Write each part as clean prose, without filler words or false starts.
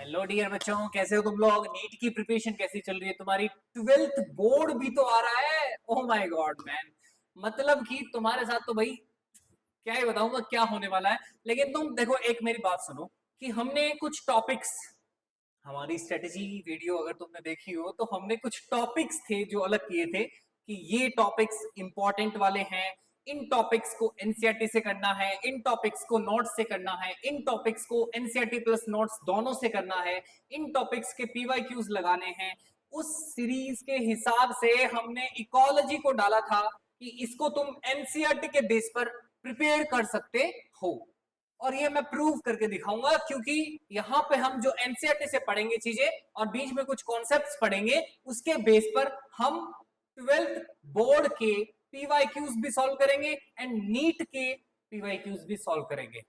Hello dear बच्चों, कैसे हो तुम लोग? नीट की प्रिपरेशन कैसी चल रही है तुम्हारी? 12th बोर्ड भी तो आ रहा है। ओह माय गॉड मैन, मतलब कि तुम्हारे साथ तो भाई क्या ही बताऊंगा क्या होने वाला है। लेकिन तुम देखो, एक मेरी बात सुनो कि हमने कुछ टॉपिक्स, हमारी स्ट्रेटेजी वीडियो अगर तुमने देखी हो तो हमने कुछ टॉपिक्स थे जो अलग किए थे कि ये टॉपिक्स इंपॉर्टेंट वाले हैं, इन टॉपिक्स को एनसीईआरटी से करना है, इन टॉपिक्स को नोट्स से करना है, इन टॉपिक्स को एनसीईआरटी प्लस नोट्स दोनों से करना है, इन टॉपिक्स के पीवाईक्यूज लगाने हैं। उस सीरीज के हिसाब से हमने इकोलॉजी को डाला था कि इसको तुम एनसीईआरटी के बेस पर प्रिपेयर कर सकते हो। और ये मैं प्रूव करके दिखाऊंगा, क्योंकि यहाँ पे हम जो एनसीईआरटी से पढ़ेंगे चीजें और बीच में कुछ कॉन्सेप्ट्स पढ़ेंगे, उसके बेस पर हम 12th बोर्ड के पीवाईक्यूज भी सॉल्व करेंगे एंड नीट के पीवाईक्यूज भी सॉल्व करेंगे।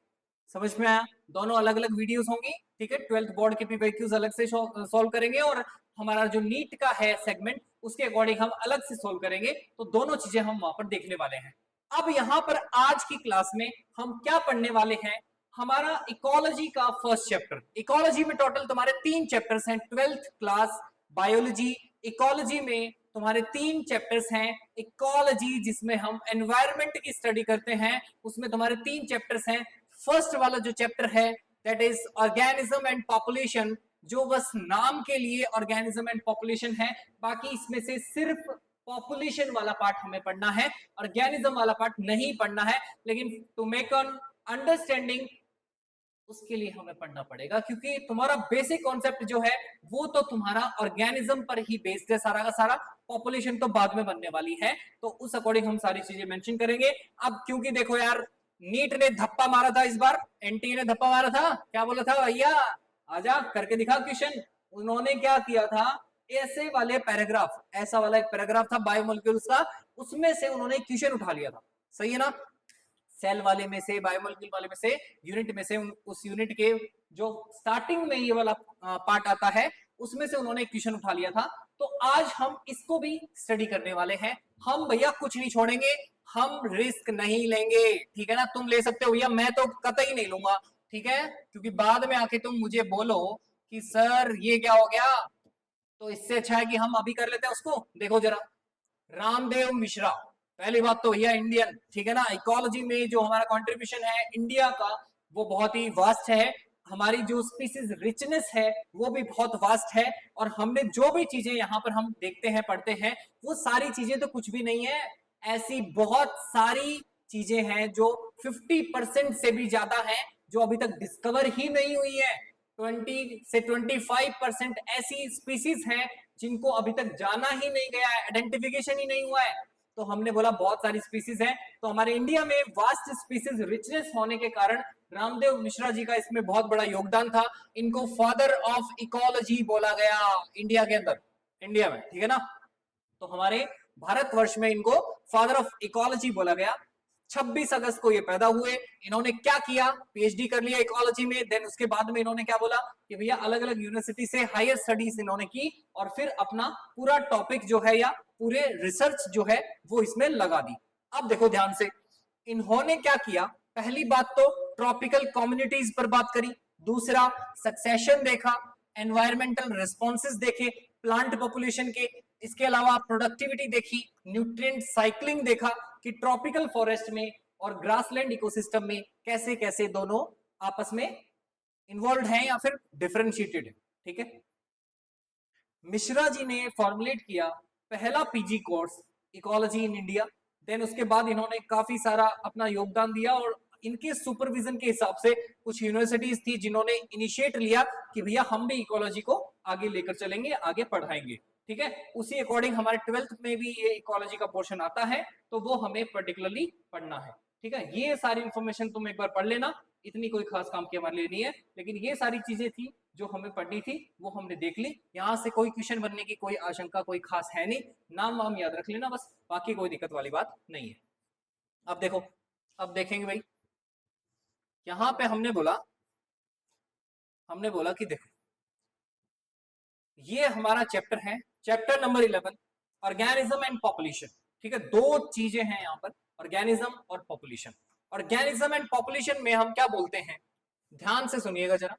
समझ में आया? दोनों अलग अलग वीडियोस होंगी, ठीक है। 12th बोर्ड के पीवाईक्यूज अलग से सॉल्व करेंगे और हमारा जो नीट का है सेगमेंट, उसके अकॉर्डिंग हम अलग से सॉल्व करेंगे। तो दोनों चीजें हम वहां पर देखने वाले हैं। अब यहां पर आज की क्लास में हम क्या पढ़ने वाले हैं? हमारा इकोलॉजी का फर्स्ट चैप्टर। इकोलॉजी में टोटल तुम्हारे 3 चैप्टर्स हैं। 12th क्लास बायोलॉजी इकोलॉजी में तुम्हारे 3 चैप्टर्स हैं। इकोलॉजी जिसमें हम एनवायरनमेंट की स्टडी करते हैं, उसमें तुम्हारे 3 चैप्टर्स हैं। फर्स्ट वाला जो चैप्टर है that is organism and population, जो बस नाम के लिए ऑर्गेनिज्म एंड पॉपुलेशन है। बाकी इसमें से सिर्फ पॉपुलेशन वाला पार्ट हमें पढ़ना है, ऑर्गेनिज्म वाला पार्ट नहीं पढ़ना है। लेकिन टू मेक ऑन अंडरस्टैंडिंग, उसके लिए हमें पढ़ना पड़ेगा, क्योंकि तुम्हारा बेसिक कॉन्सेप्ट जो है वो तो तुम्हारा ऑर्गेनिज्म पर ही बेस्ड है सारा का सारा। पॉपुलेशन तो बाद में बनने वाली है, तो उस अकॉर्डिंग हम सारी चीजें मेंशन करेंगे। अब क्योंकि देखो यार, नीट ने धप्पा मारा था इस बार, एनटीए ने धप्पा मारा था। क्या बोला था भैया? आजा करके दिखा क्वेश्चन। उन्होंने क्या किया था, ऐसे वाले पैराग्राफ, ऐसा वाला एक पैराग्राफ था बायोमोलिक्यूल्स का, उसमें से उन्होंने क्वेश्चन उठा लिया था। सही है ना? सेल वाले में से, बायोमोलिक्यूल वाले में से, यूनिट में से, उस यूनिट के जो स्टार्टिंग में ये वाला पार्ट आता है, उसमें से उन्होंने क्वेश्चन उठा लिया था। तो आज हम इसको भी स्टडी करने वाले हैं। हम भैया कुछ नहीं छोड़ेंगे, हम रिस्क नहीं लेंगे, ठीक है ना? तुम ले सकते हो भैया, मैं तो कतई नहीं लूंगा, ठीक है? क्योंकि बाद में आके तुम मुझे बोलो कि सर ये क्या हो गया, तो इससे अच्छा है कि हम अभी कर लेते हैं उसको। देखो जरा, रामदेव मिश्रा, पहली बात तो भैया इंडियन, ठीक है ना? इकोलॉजी में जो हमारा कंट्रीब्यूशन है इंडिया का, वो बहुत ही वास्ट है। हमारी जो स्पीसीज रिचनेस है वो भी बहुत वास्ट है। और हमने जो भी चीजें यहाँ पर हम देखते हैं, पढ़ते हैं, वो सारी चीजें तो कुछ भी नहीं है। ऐसी बहुत सारी चीजें हैं जो 50% से भी ज्यादा है, जो अभी तक डिस्कवर ही नहीं हुई है। 20 से 25% ऐसी स्पीसीज हैं जिनको अभी तक जाना ही नहीं गया है, आइडेंटिफिकेशन ही नहीं हुआ है। तो हमने बोला बहुत सारी स्पीसीज हैं, तो हमारे इंडिया में वास्ट स्पीसीज रिचनेस होने के कारण रामदेव मिश्रा जी का इसमें बहुत बड़ा योगदान था। इनको फादर ऑफ इकोलॉजी बोला गया इंडिया के अंदर, इंडिया में, ठीक है ना? तो हमारे भारतवर्ष में इनको फादर ऑफ इकोलॉजी बोला गया। 26 अगस्त को ये पैदा हुए। इन्होंने क्या किया, पीएचडी कर लिया इकोलॉजी में। देन उसके बाद में इन्होंने क्या बोला कि भैया अलग अलग यूनिवर्सिटी से हायर स्टडीज इन्होंने की और फिर अपना पूरा टॉपिक जो है या पूरे रिसर्च जो है वो इसमें लगा दी। अब देखो ध्यान से, इन्होंने क्या किया, पहली बात तो ट्रॉपिकल कम्युनिटीज पर बात करी, दूसरा सक्सेशन देखा, एनवायरमेंटल रिस्पॉन्सेज देखे प्लांट पॉपुलेशन के, इसके अलावा प्रोडक्टिविटी देखी, न्यूट्रिएंट साइक्लिंग देखा कि ट्रॉपिकल फॉरेस्ट में और ग्रासलैंड इकोसिस्टम में कैसे कैसे दोनों आपस में इन्वॉल्व हैं या फिर डिफरेंशिएटेड है, ठीक है। मिश्रा जी ने फॉर्मुलेट किया पहला PG course ecology in India. Then उसके बाद इन्होंने काफी सारा अपना योगदान दिया और इनके सुपरविजन के हिसाब से कुछ यूनिवर्सिटीज थी जिन्होंने इनिशिएट लिया कि भैया हम भी इकोलॉजी को आगे लेकर चलेंगे, आगे पढ़ाएंगे, ठीक है। उसी अकॉर्डिंग हमारे 12th में भी ये इकोलॉजी का पोर्शन आता है, तो वो हमें पर्टिकुलरली पढ़ना है, ठीक है। ये सारी इंफॉर्मेशन तुम एक बार पढ़ लेना, इतनी कोई खास काम की हमारे लिए नहीं है, लेकिन ये सारी चीजें थी जो हमें पढ़नी थी, वो हमने देख ली। यहाँ से कोई क्वेश्चन बनने की कोई आशंका कोई खास है नहीं, नाम वाम याद रख लेना बस, बाकी कोई दिक्कत वाली बात नहीं है। अब देखो, अब देखेंगे भाई, यहां पे हमने बोला कि देखो ये हमारा चैप्टर है, chapter number 11, organism and population, ठीक है। दो चीजें हैं यहाँ पर, ऑर्गेनिज्म और पॉपुलेशन। ऑर्गेनिज्म एंड पॉपुलेशन में हम क्या बोलते हैं, ध्यान से सुनिएगा जरा।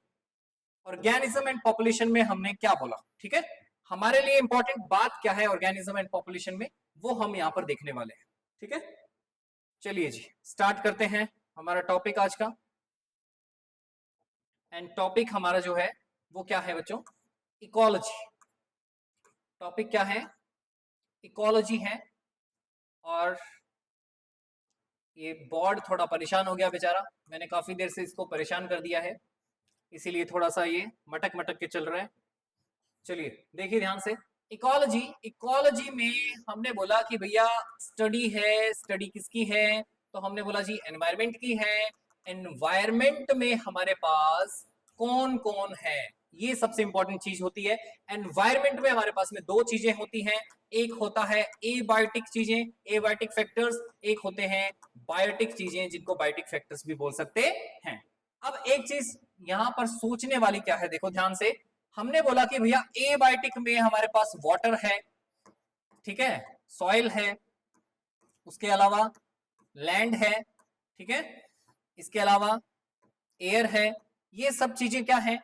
ऑर्गेनिज्म एंड पॉपुलेशन में हमने क्या बोला, ठीक है, हमारे लिए इंपॉर्टेंट बात क्या है ऑर्गेनिज्म एंड पॉपुलेशन में, वो हम यहाँ पर देखने वाले हैं, ठीक है। चलिए जी स्टार्ट करते हैं हमारा टॉपिक आज का। एंड टॉपिक हमारा जो है वो क्या है बच्चों, इकोलॉजी। टॉपिक क्या है, इकोलॉजी है। और ये बोर्ड थोड़ा परेशान हो गया बेचारा, मैंने काफी देर से इसको परेशान कर दिया है, इसीलिए थोड़ा सा ये मटक मटक के चल रहा है। चलिए देखिए ध्यान से, इकोलॉजी, इकोलॉजी में हमने बोला कि भैया स्टडी है, स्टडी किसकी है, तो हमने बोला जी एनवायरमेंट की है। एनवायरमेंट में हमारे पास कौन कौन है, ये सबसे इंपॉर्टेंट चीज होती है। एनवायरमेंट में हमारे पास में दो चीजें होती हैं, एक होता है एबायोटिक चीजें, एबायोटिक फैक्टर्स, एक होते हैं बायोटिक चीजें जिनको बायोटिक फैक्टर्स भी बोल सकते हैं। अब एक चीज यहां पर सोचने वाली क्या है, देखो ध्यान से, हमने बोला कि भैया एबायोटिक में हमारे पास वाटर है, ठीक है, सॉइल है, उसके अलावा लैंड है, ठीक है, इसके अलावा एयर है, ये सब चीजें क्या है,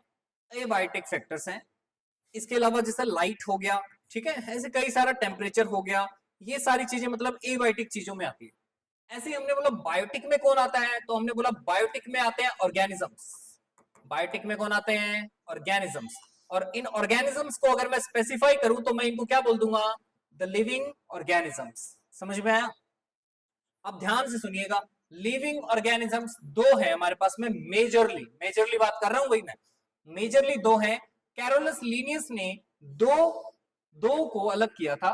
एबायोटिक फैक्टर्स हैं। इसके अलावा जैसे लाइट हो गया, ठीक है, ऐसे कई सारा टेम्परेचर हो गया, ये सारी चीजें मतलब एबायोटिक चीजों में आती है। ऐसे ही हमने बोला बायोटिक में कौन आता है, तो हमने बोला बायोटिक में आते हैं ऑर्गेनिजम्स। बायोटिक में कौन आते हैं, ऑर्गेनिजम्स। और इन ऑर्गेनिजम्स को अगर मैं स्पेसिफाई करूं तो मैं इनको क्या बोल दूंगा, द लिविंग ऑर्गेनिजम्स। समझ में आया? अब ध्यान से सुनिएगा, लिविंग ऑर्गेनिजम्स दो है हमारे पास में, मेजरली, मेजरली बात कर रहा हूं भाई मैं, मेजरली दो है। कैरोलस लिनियस ने दो को अलग किया था,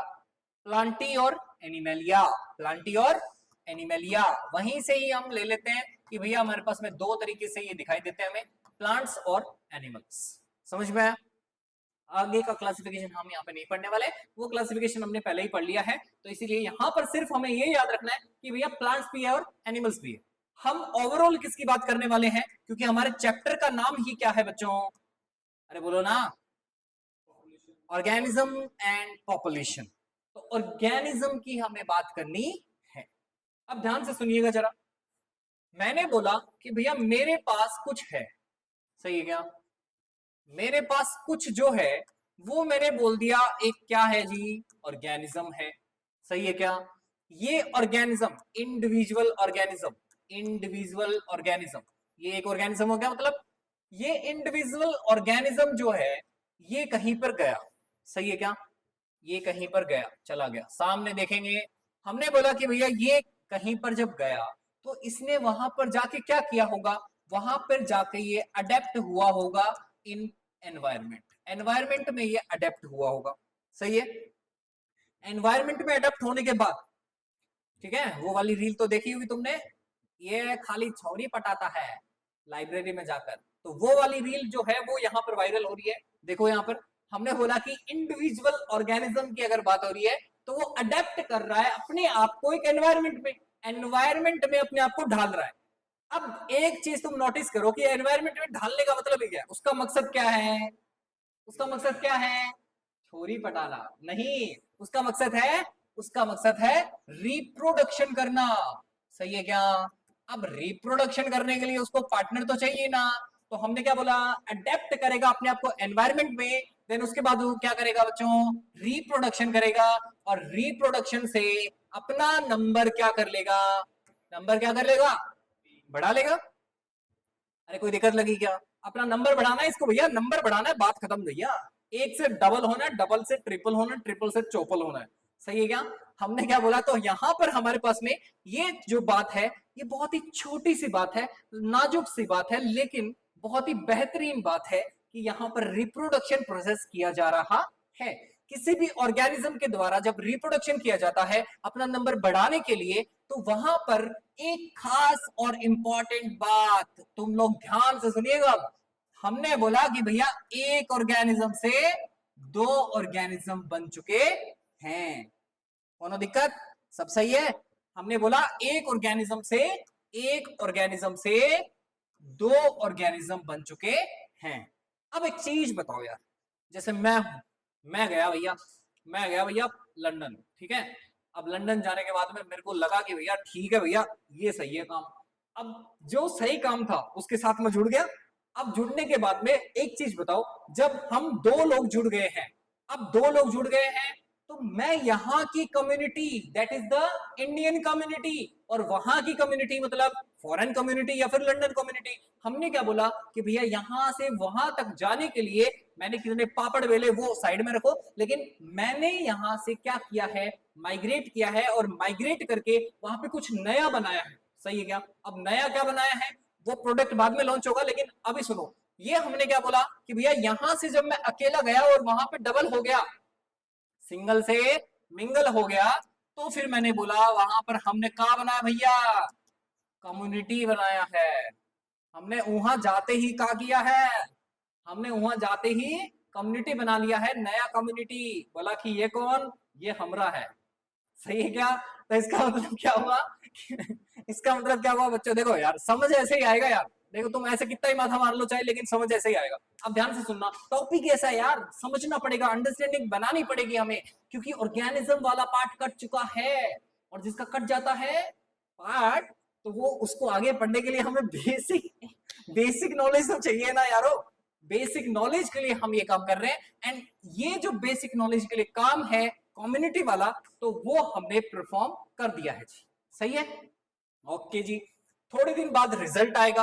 प्लांटी और एनिमेलिया, प्लांटी और एनिमेलिया। वहीं से ही हम ले लेते हैं कि भैया हमारे पास में दो तरीके से ये दिखाई देते हैं हमें, प्लांट्स और एनिमल्स। समझ में आया? आगे का क्लासिफिकेशन हम यहाँ पे नहीं पढ़ने वाले, वो क्लासिफिकेशन हमने पहले ही पढ़ लिया है, तो इसीलिए यहाँ पर सिर्फ हमें ये याद रखना है कि भैया प्लांट्स भी है और एनिमल्स भी है। हम ओवरऑल किसकी बात करने वाले हैं, क्योंकि हमारे चैप्टर का नाम ही क्या है बच्चों, अरे बोलो ना, ऑर्गेनिज्म एंड पॉपुलेशन। तो ऑर्गेनिज्म की हमें बात करनी है। अब ध्यान से सुनिएगा जरा, मैंने बोला कि भैया मेरे पास कुछ है, सही है क्या, मेरे पास कुछ जो है वो मैंने बोल दिया एक क्या है जी, ऑर्गेनिज्म है, सही है क्या। ये organism individual organism, individual organism, ये एक ऑर्गेनिज्म हो गया, मतलब ये इंडिविजुअल ऑर्गेनिज्म जो है ये कहीं पर गया, सही है क्या, ये कहीं पर गया, चला गया, सामने देखेंगे। हमने बोला कि भैया ये कहीं पर जब गया तो इसने वहां पर जाके क्या किया होगा, वहां पर जाके ये अडेप्ट हुआ होगा इन एनवायरमेंट, एनवायरमेंट में ये अडेप्ट हुआ होगा, सही है। एनवायरमेंट में अडेप्ट होने के बाद, ठीक है, वो वाली रील तो देखी होगी तुमने, ये खाली छोरी पटाता है लाइब्रेरी में जाकर, तो वो वाली रील जो है वो यहाँ पर वायरल हो रही है। देखो यहाँ पर हमने बोला कि इंडिविजुअल ऑर्गेनिज्म की अगर बात हो रही है तो वो अडेप्ट कर रहा है अपने आप को एक एनवायरमेंट में, एनवायरमेंट में अपने आप को ढाल रहा है। अब एक चीज तुम नोटिस करो कि एनवायरमेंट में ढालने का मतलब क्या है, उसका मकसद क्या है, उसका मकसद क्या है, छोरी पटाना नहीं, उसका मकसद है, उसका मकसद है रिप्रोडक्शन करना, सही है क्या। अब रिप्रोडक्शन करने के लिए उसको पार्टनर तो चाहिए ना, तो हमने क्या बोला, अडेप्ट करेगा अपने आप को एनवायरमेंट में, देन उसके बाद वो क्या करेगा बच्चों, रिप्रोडक्शन करेगा, और रिप्रोडक्शन से अपना नंबर क्या कर लेगा, नंबर क्या कर लेगा, बढ़ा लेगा। अरे कोई दिक्कत लगी क्या, अपना नंबर बढ़ाना है इसको भैया, नंबर बढ़ाना है, बात खत्म भैया, एक से डबल होना है, डबल से ट्रिपल होना है, ट्रिपल से चौपल होना है, सही है क्या। हमने क्या बोला, तो यहां पर हमारे पास में ये जो बात है ये बहुत ही छोटी सी बात है, नाजुक सी बात है, लेकिन बहुत ही बेहतरीन बात है कि यहाँ पर रिप्रोडक्शन प्रोसेस किया जा रहा है। किसी भी ऑर्गेनिज्म के द्वारा जब रिप्रोडक्शन किया जाता है अपना नंबर बढ़ाने के लिए, तो वहां पर एक खास और इंपॉर्टेंट बात तुम लोग ध्यान से सुनिएगा। हमने बोला कि भैया एक ऑर्गेनिज्म से दो ऑर्गेनिज्म बन चुके हैं, कोनो दिक्कत, सब सही है। हमने बोला एक ऑर्गेनिज्म से, एक ऑर्गेनिज्म से दो ऑर्गेनिज्म बन चुके हैं। अब एक चीज बताओ यार, जैसे मैं गया भैया लंदन, ठीक है, अब लंदन जाने के बाद में मेरे को लगा कि भैया ठीक है भैया ये सही है काम, अब जो सही काम था उसके साथ में जुड़ गया, अब जुड़ने के बाद में एक चीज बताओ, जब हम दो लोग जुड़ गए हैं, अब दो लोग जुड़ गए हैं, तो मैं यहाँ की community that is the Indian community, और वहां की कम्युनिटी मतलब फॉरेन कम्युनिटी या फिर लंदन कम्युनिटी, हमने क्या बोला कि भैया यहां से वहां तक जाने के लिए मैंने कितने पापड़ बेले वो साइड में रखो, लेकिन मैंने यहां से क्या किया है, माइग्रेट किया है, और माइग्रेट करके वहां पे कुछ नया बनाया है। सही है क्या? अब नया क्या बनाया है, वो प्रोडक्ट बाद में लॉन्च होगा, लेकिन अभी सुनो, ये हमने क्या बोला कि भैया यहां से जब मैं अकेला गया और वहां पे डबल हो गया, सिंगल से मिंगल हो गया, तो फिर मैंने बोला वहां पर हमने क्या बनाया भैया, कम्युनिटी बनाया है। हमने वहां जाते ही क्या किया है, हमने वहां जाते ही कम्युनिटी बना लिया है, नया कम्युनिटी। बोला कि ये कौन, ये हमरा है। सही है क्या? तो इसका मतलब क्या हुआ इसका मतलब क्या हुआ बच्चों, देखो यार समझ ऐसे ही आएगा यार, देखो तुम ऐसे कितना ही माथा मार लो चाहे, लेकिन समझ ऐसे ही आएगा। अब ध्यान से सुनना, टॉपिक ऐसा है यार, समझना पड़ेगा, अंडरस्टैंडिंग बनानी पड़ेगी हमें, क्योंकि ऑर्गेनिज्म वाला पार्ट कट चुका है, और जिसका कट जाता है पार्ट, तो वो उसको आगे पढ़ने के लिए हमें बेसिक बेसिक नॉलेज तो चाहिए ना यारो। बेसिक नॉलेज के लिए हम ये काम कर रहे हैं, एंड ये जो बेसिक नॉलेज के लिए काम है कम्युनिटी वाला, तो वो हमने परफॉर्म कर दिया है जी। सही है? ओके जी। थोड़े दिन बाद रिजल्ट आएगा।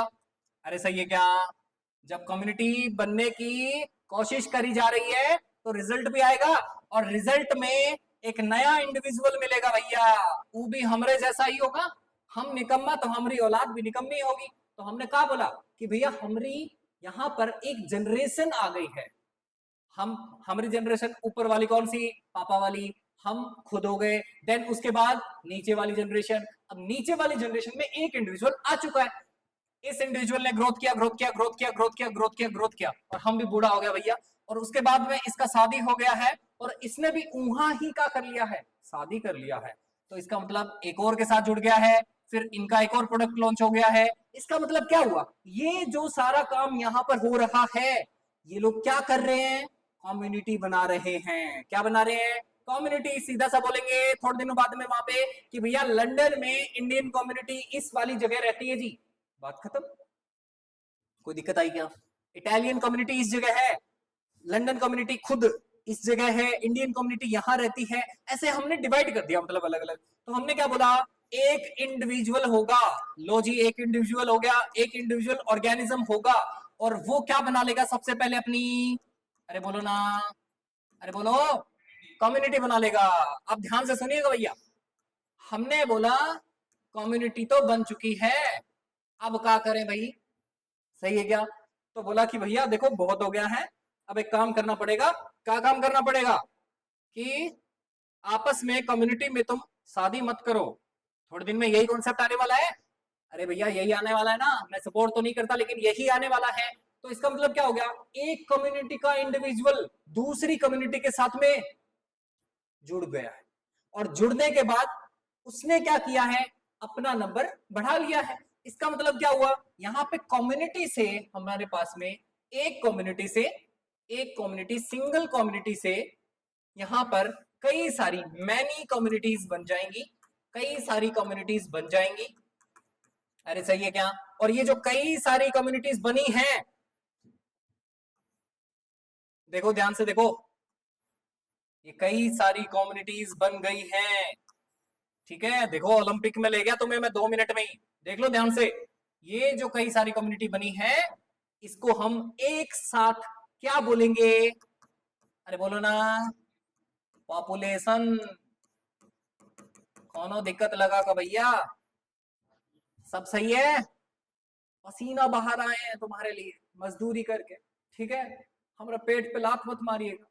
अरे सही है क्या? जब कम्युनिटी बनने की कोशिश करी जा रही है तो रिजल्ट भी आएगा, और रिजल्ट में एक नया इंडिविजुअल मिलेगा भैया, वो भी हमरे जैसा ही होगा। हम निकम्मा तो हमारी औलाद भी निकम्मी होगी। तो हमने कहा बोला कि भैया हमारी यहाँ पर एक जनरेशन आ गई है, हम हमारी जनरेशन ऊपर वाली कौन सी, पापा वाली, हम खुद हो गए, देन उसके बाद नीचे वाली जनरेशन। अब नीचे वाली जनरेशन में एक इंडिविजुअल आ चुका है, इस इंडिविजुअल ने ग्रोथ किया ग्रोथ किया ग्रोथ किया ग्रोथ किया ग्रोथ किया ग्रोथ किया, और हम भी बूढ़ा हो गया भैया, और उसके बाद में इसका शादी हो गया है, और इसने भी वहां ही क्या कर लिया है, शादी कर लिया है। तो इसका मतलब एक और के साथ जुड़ गया है, फिर इनका एक और प्रोडक्ट लॉन्च हो गया है। इसका मतलब क्या हुआ, ये जो सारा काम यहाँ पर हो रहा है, ये लोग क्या कर रहे हैं, कम्युनिटी बना रहे हैं। क्या बना रहे हैं, कम्युनिटी। सीधा सा बोलेंगे थोड़े दिनों बाद में वहां पे कि भैया लंदन में इंडियन कम्युनिटी इस वाली जगह रहती है जी, बात खत्म। कोई दिक्कत आई क्या? इटालियन कम्युनिटी इस जगह है, लंदन कम्युनिटी खुद इस जगह है, इंडियन कम्युनिटी यहां रहती है, ऐसे हमने डिवाइड कर दिया, मतलब अलग अलग। तो हमने क्या बोला, एक इंडिविजुअल होगा, लो जी एक इंडिविजुअल हो गया, एक इंडिविजुअल ऑर्गेनिज्म होगा, और वो क्या बना लेगा सबसे पहले अपनी, अरे बोलो ना, अरे बोलो, कम्युनिटी बना लेगा। अब ध्यान से सुनिएगा भैया, हमने बोला कम्युनिटी तो बन चुकी है, अब क्या करें भाई, सही है क्या? तो बोला कि भैया देखो बहुत हो गया है, अब एक काम करना पड़ेगा। क्या काम करना पड़ेगा कि आपस में कम्युनिटी में तुम शादी मत करो, थोड़े दिन में यही कॉन्सेप्ट आने वाला है। अरे भैया यही आने वाला है ना, मैं सपोर्ट तो नहीं करता लेकिन यही आने वाला है। तो इसका मतलब क्या हो गया, एक कम्युनिटी का इंडिविजुअल दूसरी कम्युनिटी के साथ में जुड़ गया है, और जुड़ने के बाद उसने क्या किया है, अपना नंबर बढ़ा लिया है। इसका मतलब क्या हुआ, यहाँ पे कम्युनिटी से हमारे पास में एक कम्युनिटी से, एक कम्युनिटी सिंगल कम्युनिटी से यहाँ पर कई सारी मैनी कम्युनिटीज बन जाएंगी, कई सारी कम्युनिटीज बन जाएंगी। अरे सही है क्या? और ये जो कई सारी कम्युनिटीज बनी हैं, देखो ध्यान से देखो, ये कई सारी कम्युनिटीज बन गई हैं। ठीक है, देखो ओलंपिक में ले गया तुम्हें मैं 2 मिनट में ही, देख लो ध्यान से। ये जो कई सारी कम्युनिटी बनी है, इसको हम एक साथ क्या बोलेंगे, अरे बोलो ना, पॉपुलेशन। कौनो दिक्कत लगा का भैया, सब सही है? पसीना बाहर आए हैं तुम्हारे लिए मजदूरी करके, ठीक है? हमारा पेट पे लात मत मारिएगा,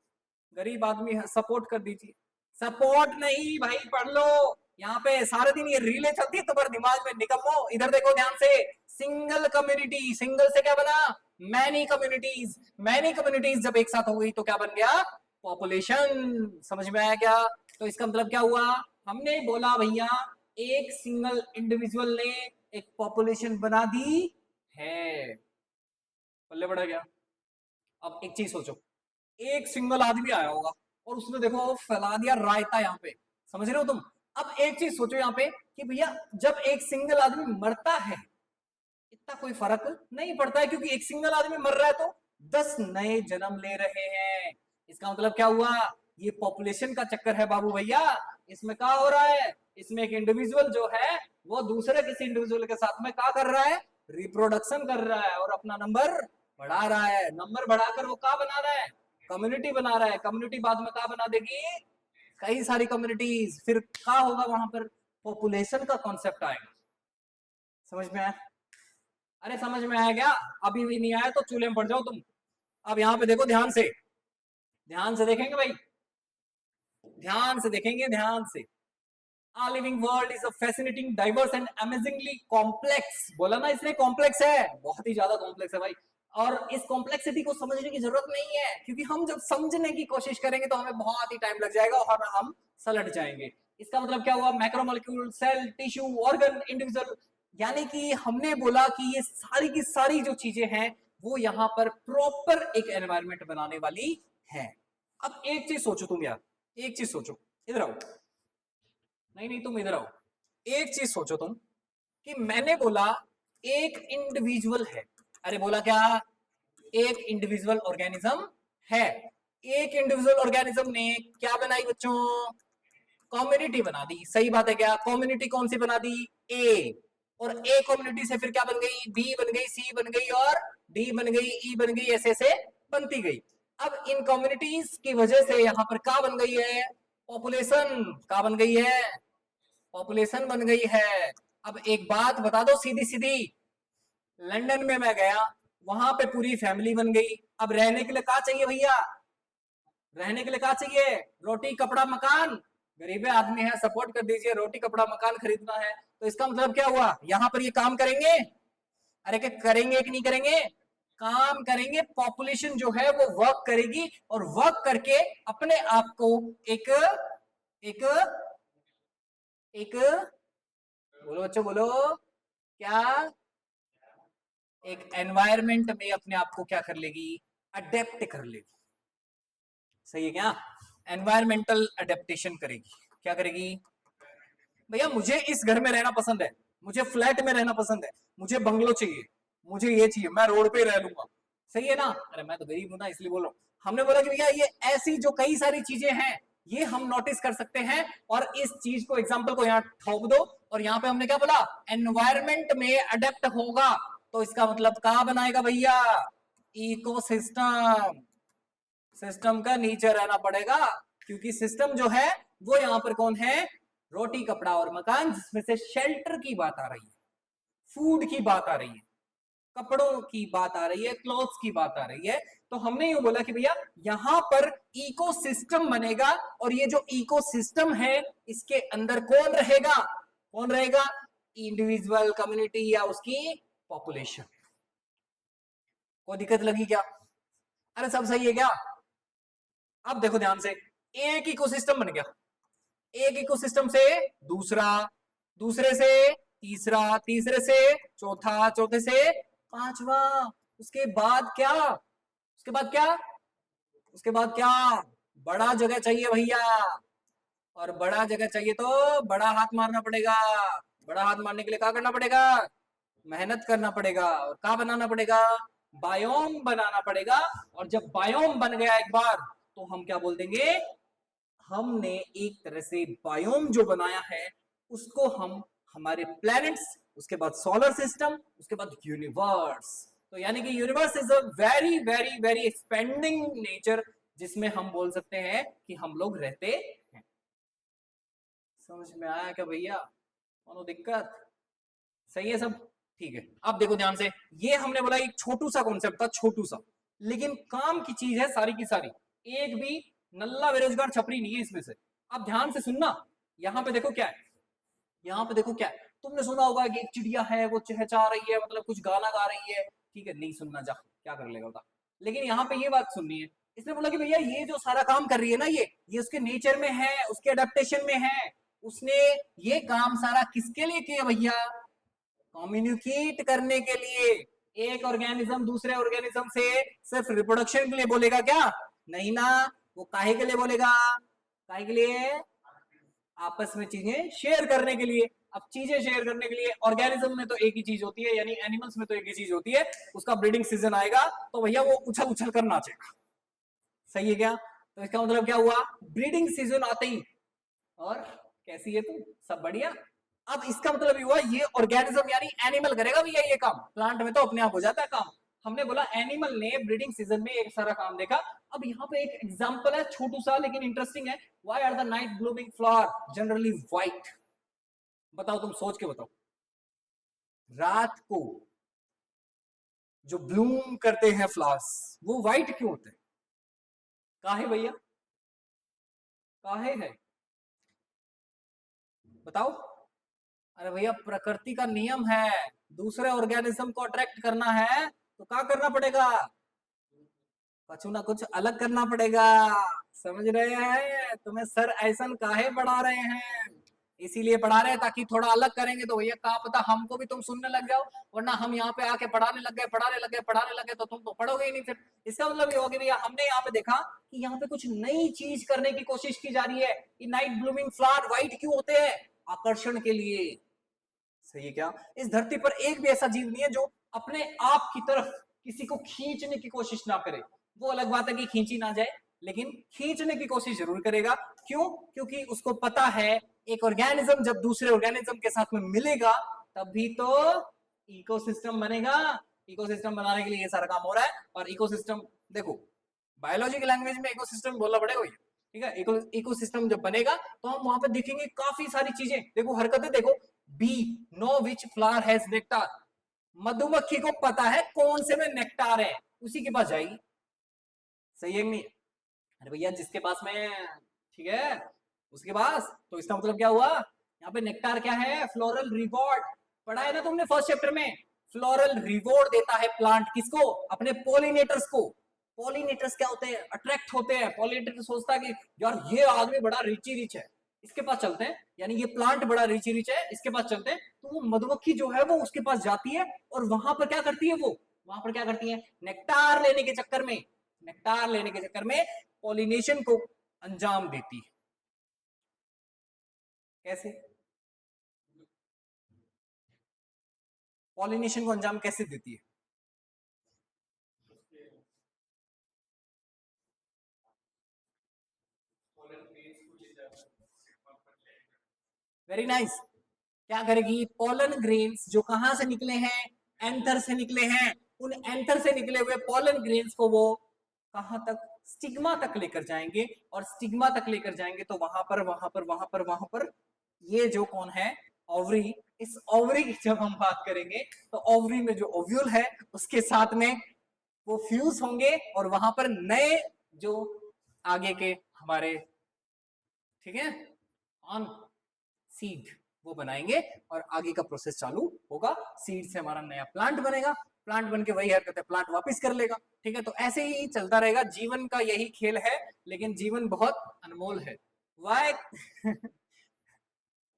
गरीब आदमी है, सपोर्ट कर दीजिए। सपोर्ट नहीं भाई, पढ़ लो। यहाँ पे सारे दिन ये रीलें चलती है तुम्हारे दिमाग में, निकम्मो इधर देखो ध्यान से। सिंगल कम्युनिटी, सिंगल से क्या बना, मैनी कम्युनिटीज। मैनी कम्युनिटीज जब एक साथ हो गई तो क्या बन गया, पॉपुलेशन। समझ में आया क्या? तो इसका मतलब क्या हुआ, हमने बोला भैया एक सिंगल इंडिविजुअल ने एक पॉपुलेशन बना दी है। पल्ले पड़ा गया। अब एक चीज सोचो, एक सिंगल आदमी आया होगा और उसने देखो फैला दिया रायता यहाँ पे, समझ रहे हो तुम? अब एक चीज सोचो यहाँ पे कि भैया जब एक सिंगल आदमी मरता है, इतना कोई फर्क नहीं पड़ता है, क्योंकि एक सिंगल आदमी मर रहा है तो 10 नए जन्म ले रहे हैं। इसका मतलब क्या हुआ, ये पॉपुलेशन का चक्कर है बाबू भैया। इसमें क्या हो रहा है, इसमें एक इंडिविजुअल जो है वो दूसरे किसी इंडिविजुअल के साथ में क्या कर रहा है, रिप्रोडक्शन कर रहा है और अपना नंबर बढ़ा रहा है। नंबर बढ़ाकर वो क्या बना रहा है, कम्युनिटी बना रहा है। कम्युनिटी बाद में क्या बना देगी, कई सारी कम्युनिटीज। फिर क्या होगा वहां पर, पॉपुलेशन का कॉन्सेप्ट आएगा। समझ में आया? अरे समझ में आया क्या? अभी भी नहीं आया तो चूल्हे में पड़ जाओ तुम। अब यहाँ पे देखो ध्यान से, ध्यान से देखेंगे भाई, ध्यान से देखेंगे, ध्यान से। Our living world is a fascinating, diverse and amazingly complex। बोला ना इसने कॉम्प्लेक्स है, बहुत ही ज्यादा कॉम्प्लेक्स है भाई। और इस कॉम्प्लेक्सिटी को समझने की जरूरत नहीं है, क्योंकि हम जब समझने की कोशिश करेंगे तो हमें बहुत ही टाइम लग जाएगा और हम सलट जाएंगे। इसका मतलब क्या हुआ, macromolecule, cell, tissue, organ, individual, यानी कि हमने बोला कि ये सारी की सारी जो चीजें हैं वो यहाँ पर प्रॉपर एक एनवायरमेंट बनाने वाली है। अब एक चीज सोचो तुम यार, एक चीज सोचो, इधर आओ, नहीं नहीं तुम इधर आओ। एक चीज सोचो तुम, कि मैंने बोला एक इंडिविजुअल है। अरे बोला क्या, एक इंडिविजुअल ऑर्गेनिज्म है। एक इंडिविजुअल ऑर्गेनिज्म ने क्या बनाई बच्चों, कम्युनिटी बना दी। सही बात है क्या, कम्युनिटी कौन सी बना दी, ए। और ए कम्युनिटी से फिर क्या बन गई, बी बन गई, सी बन गई और डी बन गई, ई बन गई, ऐसे ऐसे बनती गई। अब इन कम्युनिटीज की वजह से यहाँ पर क्या बन गई है, पॉपुलेशन। क्या बन गई है, पॉपुलेशन बन गई है। अब एक बात बता दो सीधी सीधी, लंदन में मैं गया, वहां पे पूरी फैमिली बन गई। अब रहने के लिए क्या चाहिए भैया, रहने के लिए क्या चाहिए, रोटी कपड़ा मकान। गरीब आदमी है, सपोर्ट कर दीजिए, रोटी कपड़ा मकान खरीदना है। तो इसका मतलब क्या हुआ, यहाँ पर ये काम करेंगे, अरे क्या करेंगे कि नहीं करेंगे, काम करेंगे। पॉपुलेशन जो है वो वर्क करेगी और वर्क करके अपने आप को एक एक एक बोलो बच्चों बोलो, क्या, एक एनवायरमेंट में अपने आप को क्या कर लेगी, अडेप्ट कर लेगी। सही है क्या, एनवायरमेंटल अडेप्टेशन करेगी। क्या करेगी, भैया मुझे इस घर में रहना पसंद है, मुझे फ्लैट में रहना पसंद है, मुझे बंगलो चाहिए, मुझे ये चाहिए, मैं रोड पे रह लूंगा। सही है ना, अरे मैं तो गरीब हूं ना इसलिए बोल रहा हूं। हमने बोला कि भैया ये ऐसी जो कई सारी चीजें हैं ये हम नोटिस कर सकते हैं, और इस चीज को एग्जाम्पल को यहाँ ठोक दो। और यहाँ पे हमने क्या बोला, एनवायरमेंट में अडेप्ट होगा, तो इसका मतलब क्या बनाएगा भैया, इकोसिस्टम। सिस्टम का नीचे रहना पड़ेगा, क्योंकि सिस्टम जो है वो यहाँ पर कौन है, रोटी कपड़ा और मकान, जिसमें से शेल्टर की बात आ रही है, फूड की बात आ रही है, कपड़ों की बात आ रही है, क्लॉथ्स की बात आ रही है। तो हमने यूं बोला कि भैया यहां पर इकोसिस्टम बनेगा, और ये जो इकोसिस्टम है इसके अंदर कौन रहेगा, कौन रहेगा, इंडिविजुअल, कम्युनिटी या उसकी पॉपुलेशन। कोई दिक्कत लगी क्या, अरे सब सही है क्या? अब देखो ध्यान से, एक इकोसिस्टम बन गया, एक इकोसिस्टम से दूसरा, दूसरे से तीसरा, तीसरे से चौथा, चौथे से पांचवा, उसके बाद क्या, उसके बाद क्या, उसके बाद क्या, बड़ा जगह चाहिए भैया। और बड़ा जगह चाहिए तो बड़ा हाथ मारना पड़ेगा। बड़ा हाथ मारने के लिए क्या करना पड़ेगा, मेहनत करना पड़ेगा। और क्या बनाना पड़ेगा, बायोम बनाना पड़ेगा। और जब बायोम बन गया एक बार, तो हम क्या बोल देंगे, हमने एक तरह से बायोम जो बनाया है उसको हम हमारे प्लैनेट्स, उसके बाद सोलर सिस्टम, उसके बाद यूनिवर्स। तो यानी कि universe is a very very very expanding nature, जिसमें हम बोल सकते हैं कि हम लोग रहते हैं। समझ में आया क्या भैया, कोनो दिक्कत, सही है सब, ठीक है। अब देखो ध्यान से, ये हमने बोला एक छोटू सा कॉन्सेप्ट था, छोटू सा, लेकिन काम की चीज है सारी की सारी। एक भी नल्ला बेरोजगार छपरी नहीं है इसमें से। अब ध्यान से सुनना, यहाँ पे देखो क्या है, यहाँ पे देखो क्या है। तुमने सुना होगा कि एक चिड़िया है वो चहचहा रही है, मतलब कुछ गाना गा रही है, ठीक है, नहीं सुनना, जा क्या कर लेगा बता। लेकिन यहाँ पे ये बात सुननी है, इसने बोला कि भैया ये जो सारा काम कर रही है ना, ये उसके नेचर में है, उसके अडेप्टेशन में है। उसने ये काम सारा किसके लिए किया भैया, कम्युनिकेट करने के लिए। एक ऑर्गेनिज्म दूसरे ऑर्गेनिज्म से सिर्फ रिप्रोडक्शन के लिए बोलेगा क्या, नहीं ना, वो काहे के लिए बोलेगा, काहे के लिए, आपस में चीजें शेयर करने के लिए। अब चीजें शेयर करने के लिए ऑर्गेनिज्म में तो एक ही चीज होती है, यानी एनिमल्स में तो एक ही चीज होती है, उसका ब्रीडिंग सीजन आएगा तो भैया वो उछल उछल कर नाचेगा। सही है क्या? तो इसका मतलब क्या हुआ, ब्रीडिंग सीजन आते ही, और कैसी है तू, सब बढ़िया। अब इसका मतलब ये हुआ ये ऑर्गेनिज्म यानी एनिमल करेगा भैया ये काम, प्लांट में तो अपने आप हो जाता है काम। हमने बोला एनिमल ने ब्रीडिंग सीजन में एक सारा काम देखा। अब यहाँ पे एक एग्जांपल है छोटू सा लेकिन इंटरेस्टिंग है, why are the night blooming flower generally white? बताओ, तुम सोच के बताओ, रात को जो ब्लूम करते हैं फ्लावर्स वो व्हाइट क्यों होते हैं? काहे भैया, काहे है, बताओ। अरे भैया प्रकृति का नियम है, दूसरे ऑर्गेनिज्म को अट्रैक्ट करना है तो क्या करना पड़ेगा, कुछ ना कुछ अलग करना पड़ेगा। समझ रहे हैं? तुम्हें सर ऐसा काहे पढ़ा रहे हैं, इसीलिए पढ़ा रहे हैं ताकि थोड़ा अलग करेंगे तो भैया क्या पता हमको भी तुम सुनने लग जाओ, वरना हम यहाँ पे आके पढ़ाने लग गए पढ़ाने लग गए पढ़ाने लगे तो तुम तो पढ़ोगे ही नहीं फिर। इसका मतलब ये होगा भैया हमने यहाँ पे देखा कि यहाँ पे कुछ नई चीज करने की कोशिश की जा रही है। कि नाइट ब्लूमिंग फ्लावर व्हाइट क्यों होते हैं? आकर्षण के लिए। सही है क्या? इस धरती पर एक भी ऐसा जीव नहीं है जो अपने आप की तरफ किसी को खींचने की कोशिश ना करे। वो अलग बात है कि खींची ना जाए, लेकिन खींचने की कोशिश जरूर करेगा। क्यों? क्योंकि उसको पता है एक ऑर्गेनिज्म जब दूसरे ऑर्गेनिज्म के साथ में मिलेगा तभी तो इकोसिस्टम बनेगा। इकोसिस्टम बनाने के लिए ये सारा काम हो रहा है। और इकोसिस्टम देखो, बायोलॉजी की लैंग्वेज में इकोसिस्टम बोलना पड़ेगा भैया, ठीक है। इकोसिस्टम जब बनेगा तो हम वहां पे देखेंगे काफी सारी चीजें। देखो हरकतें देखो, be know which flower has nectar, मधुमक्खी को पता है कौन से में नेक्टार है, उसी के पास जाएगी। सही है नहीं? अरे भैया जिसके पास में, ठीक है, उसके पास, तो इसका मतलब क्या हुआ, यहाँ पे नेक्टार क्या है, फ्लोरल रिवॉर्ड। पढ़ा है ना तुमने फर्स्ट चैप्टर में, फ्लोरल रिवॉर्ड देता है प्लांट किसको, अपने पोलिनेटर्स को। पॉलिनेटर्स क्या होते हैं, अट्रैक्ट होते हैं। पॉलिनेटर सोचता है कि यार ये आदमी बड़ा रिची रिच है, इसके पास चलते हैं, यानी ये प्लांट बड़ा रिची रिच है, इसके पास चलते हैं। तो वो मधुमक्खी जो है वो उसके पास जाती है और वहां पर क्या करती है, वो वहां पर क्या करती है, नेक्टार लेने के चक्कर में, नेक्टार लेने के चक्कर में पॉलिनेशन को अंजाम देती है। कैसे पॉलिनेशन को अंजाम कैसे देती है? Very nice. क्या करेगी, पोलन ग्रेन्स जो कहां से निकले हैं, एंथर से निकले हैं, उन एंथर से निकले हुए पोलन ग्रेन्स को वो कहां तक, स्टिग्मा तक लेकर जाएंगे। और स्टिग्मा तक लेकर जाएंगे तो वहां पर वहां पर वहां पर वहां पर ये जो कौन है, ओवरी। इस ओवरी की जब हम बात करेंगे तो ओवरी में जो ओव्यूल है उसके साथ में वो फ्यूज होंगे और वहां पर नए जो आगे के हमारे, ठीक है, ऑन सीड वो बनाएंगे और आगे का प्रोसेस चालू होगा। सीड से हमारा नया प्लांट बनेगा, प्लांट बन के वही हरकत है प्लांट वापस कर लेगा। ठीक है, तो ऐसे ही चलता रहेगा, जीवन का यही खेल है। लेकिन जीवन बहुत अनमोल है। वाई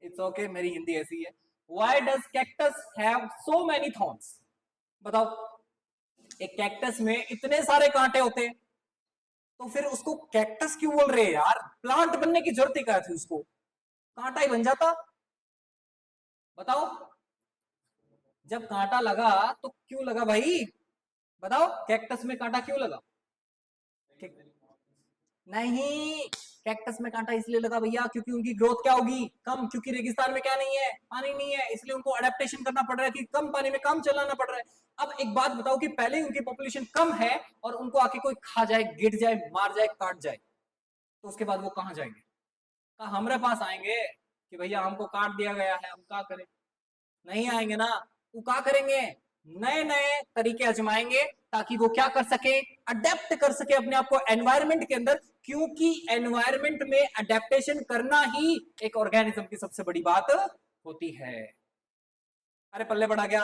इट्स ओके, मेरी हिंदी ऐसी है। Why does cactus have so many thorns? बताओ, एक कैक्टस में इतने सारे कांटे होते हैं तो फिर उसको कैक्टस क्यों बोल रहे हैं यार? प्लांट बनने की जरूरत ही क्या थी, उसको कांटा ही बन जाता। बताओ, जब कांटा लगा तो क्यों लगा भाई? बताओ, कैक्टस में कांटा क्यों लगा? नहीं, कैक्टस में कांटा इसलिए लगा भैया क्योंकि उनकी ग्रोथ क्या होगी, कम, क्योंकि रेगिस्तान में क्या नहीं है, पानी नहीं है, इसलिए उनको अडेप्टेशन करना पड़ रहा है कि कम पानी में काम चलाना पड़ रहा है। अब एक बात बताओ कि पहले ही उनकी पॉपुलेशन कम है और उनको आके कोई खा जाए, गिर जाए, मार जाए, काट जाए, तो उसके बाद वो कहां जाएंगे? कहा हमारे पास आएंगे कि भैया हमको काट दिया गया है, हम क्या करें? नहीं आएंगे ना। वो क्या करेंगे, नए नए तरीके आजमाएंगे ताकि वो क्या कर सके, अडेप्ट कर सके अपने आप को एनवायरमेंट के अंदर। क्योंकि एनवायरमेंट में अडेप्टेशन करना ही एक ऑर्गेनिज्म की सबसे बड़ी बात होती है। अरे पल्ले पड़ा गया,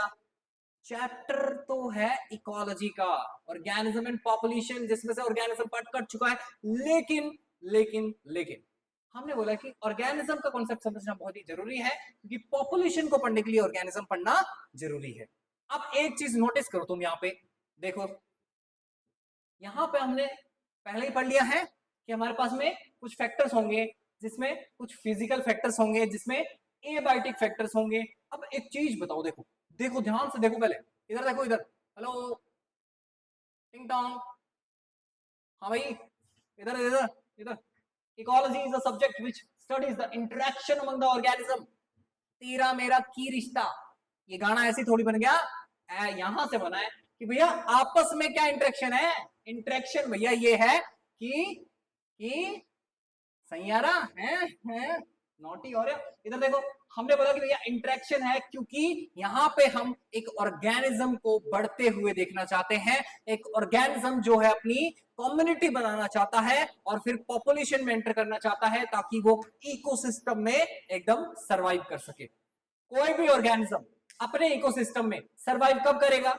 चैप्टर तो है इकोलॉजी का, ऑर्गेनिज्म एंड पॉपुलेशन, जिसमें से ऑर्गेनिज्म पार्ट कट चुका है। लेकिन हमने बोला कि ऑर्गेनिज्म का कॉन्सेप्ट समझना बहुत ही जरूरी है क्योंकि पॉपुलेशन को पढ़ने के लिए ऑर्गेनिज्म पढ़ना जरूरी है। अब एक चीज नोटिस करो तुम, यहाँ पे देखो, यहाँ पे हमने पहले ही पढ़ लिया है कि हमारे पास में कुछ फैक्टर्स होंगे, जिसमें कुछ फिजिकल फैक्टर्स होंगे, जिसमें एबायोटिक फैक्टर्स होंगे। अब एक चीज बताओ, देखो देखो ध्यान से देखो, पहले इधर देखो, इधर, हेलो, टिंग टोंग, हाँ भाई, इधर इधर इधर। Ecology is the subject which studies the interaction among the organism. तेरा मेरा की रिश्ता, ये गाना ऐसे थोड़ी बन गया, यहां से बना है कि भैया आपस में क्या इंटरेक्शन है। इंटरेक्शन भैया ये है कि सैयारा है नोटी हो रहा। इधर देखो, हमने बोला कि भैया इंटरेक्शन है क्योंकि यहाँ पे हम एक ऑर्गेनिज्म को बढ़ते हुए देखना चाहते हैं। एक ऑर्गेनिज्म जो है अपनी कम्युनिटी बनाना चाहता है और फिर पॉपुलेशन में एंटर करना चाहता है ताकि वो इकोसिस्टम में एकदम सरवाइव कर सके। कोई भी ऑर्गेनिज्म अपने इकोसिस्टम में सरवाइव कब करेगा,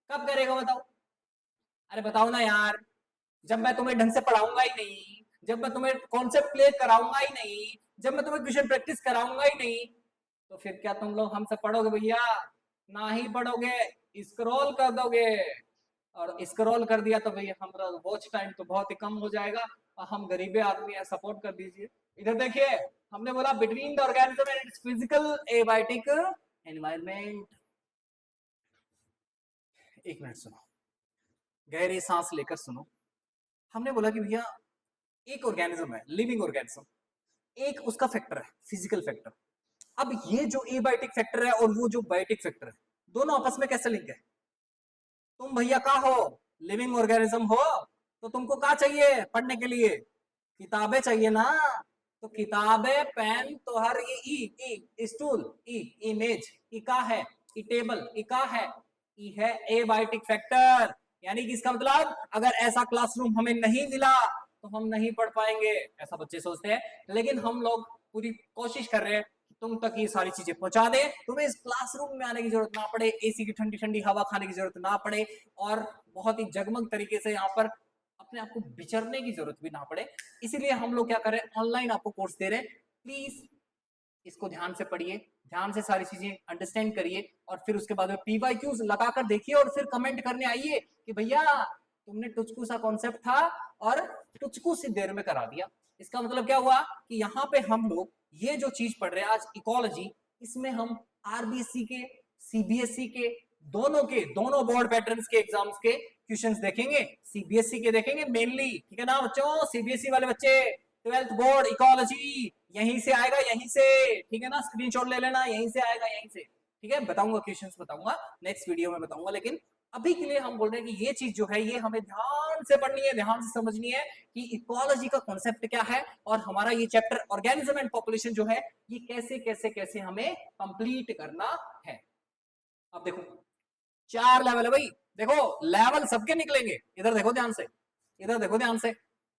कब करेगा बताओ? अरे बताओ ना यार, जब मैं तुम्हें ढंग से पढ़ाऊंगा ही नहीं, जब मैं तुम्हें कॉन्सेप्ट क्लियर कराऊंगा ही नहीं, जब मैं तुम्हें क्वेश्चन प्रैक्टिस कराऊंगा ही नहीं, तो फिर क्या तुम लोग हमसे पढ़ोगे भैया? ना ही पढ़ोगे, स्क्रॉल कर दोगे। और स्क्रॉल कर दिया तो भैया हमारा वॉच टाइम तो बहुत ही कम हो जाएगा और हम गरीबे आदमी है, सपोर्ट कर दीजिए। इधर देखिए, हमने बोला between the organism and it's physical abiotic environment. एक मिनट सुनो, गहरी सांस लेकर सुनो। हमने बोला कि भैया एक ऑर्गेनिज्म है, लिविंग ऑर्गेनिज्म, एक उसका फैक्टर है फिजिकल फैक्टर। अब ये जो एबायोटिक फैक्टर है और वो जो बायोटिक फैक्टर है, दोनों आपस में कैसे लिंक है? तुम भैया क्या हो? लिविंग ऑर्गेनिज्म हो, तो तुमको क्या चाहिए पढ़ने के लिए? किताबें चाहिए ना। तो किताबें, पेन, तो हर ये ई स्टूल, इमेज, ई का है, ई टेबल, ई का है, ई है एबायोटिक फैक्टर। यानी कि इसका मतलब अगर ऐसा क्लासरूम हमें नहीं मिला तो हम नहीं पढ़ पाएंगे, ऐसा बच्चे सोचते हैं। लेकिन हम लोग पूरी कोशिश कर रहे हैं तुम तक ये सारी चीजें पहुंचा दे, तुम्हें इस क्लासरूम में आने की जरूरत ना पड़े, एसी की ठंडी ठंडी हवा खाने की जरूरत ना पड़े और बहुत ही जगमग तरीके से यहाँ पर अपने आप को विचरने की जरूरत भी ना पड़े। इसीलिए हम लोग क्या करें, ऑनलाइन आपको कोर्स दे रहे हैं। प्लीज इसको ध्यान से पढ़िए, ध्यान से सारी चीजें अंडरस्टैंड करिए और फिर उसके बाद में पीवाईक्यूज लगाकर देखिए और फिर कमेंट करने आइए कि भैया तुमने टुचकू सा कॉन्सेप्ट था और टुचकू सी देर में करा दिया। इसका मतलब क्या हुआ कि यहाँ पे हम लोग ये जो चीज पढ़ रहे हैं आज इकोलॉजी, इसमें हम आरबीएसई के, सीबीएसई के दोनों बोर्ड पैटर्न्स के एग्जाम्स के क्वेश्चंस देखेंगे। सीबीएसई के देखेंगे मेनली, ठीक है ना बच्चों? सीबीएसई वाले बच्चे 12th बोर्ड इकोलॉजी यहीं से आएगा, यहीं से, ठीक है ना? स्क्रीनशॉट ले लेना, यहीं से आएगा, यहीं से, ठीक है? बताऊंगा क्वेश्चंस, बताऊंगा नेक्स्ट वीडियो में बताऊंगा। लेकिन अभी के लिए हम बोल रहे हैं कि ये चीज जो है ये हमें ध्यान से पढ़नी है, ध्यान से समझनी है कि इकोलॉजी का कॉन्सेप्ट क्या है और हमारा ये चैप्टर ऑर्गेनिज्म एंड पॉपुलेशन जो है ये कैसे कैसे कैसे हमें कंप्लीट करना है। अब देखो 4 लेवल है भाई, देखो लेवल सबके निकलेंगे। इधर देखो ध्यान से, इधर देखो ध्यान से।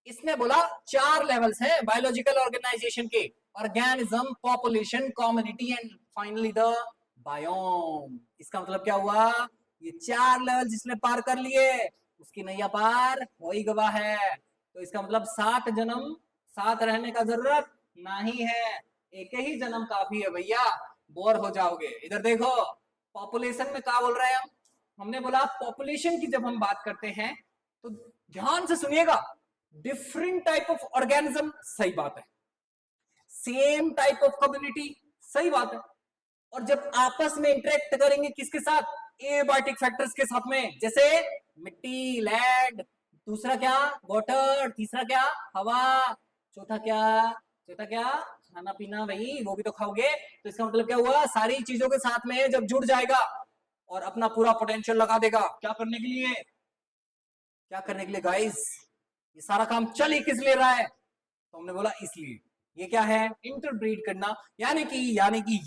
इसने बोला 4 लेवल्स हैं बायोलॉजिकल ऑर्गेनाइजेशन के, organism, population, community and finally the biome. इसका मतलब क्या हुआ? ये 4 लेवल जिसने पार कर लिए उसकी नैया पार हो ही गवा है। तो इसका मतलब 7 जन्म साथ रहने का जरूरत नहीं है, एक ही जन्म काफी है भैया, बोर हो जाओगे। इधर देखो पॉपुलेशन में क्या बोल रहे हैं हम? हमने बोला पॉपुलेशन की जब हम बात करते हैं तो ध्यान से सुनिएगा, डिफरेंट टाइप ऑफ ऑर्गेनिज्म, सही बात है, सेम टाइप ऑफ कम्युनिटी, सही बात है। और जब आपस में इंटरेक्ट करेंगे किसके साथ? एबायोटिक फैक्टर्स के साथ में, जैसे मिट्टी, लैंड, दूसरा क्या वाटर, तीसरा क्या हवा, चौथा क्या खाना पीना, भाई वो भी तो खाओगे। तो इसका मतलब क्या हुआ? सारी चीजों के साथ में जब जुड़ जाएगा और अपना पूरा पोटेंशियल लगा देगा, क्या करने के लिए? क्या करने के लिए गाइस? ये सारा काम चल ही किस लिए रहा है? तो हमने बोला इसलिए। ये क्या है? इंटरब्रीड करना। यानी कि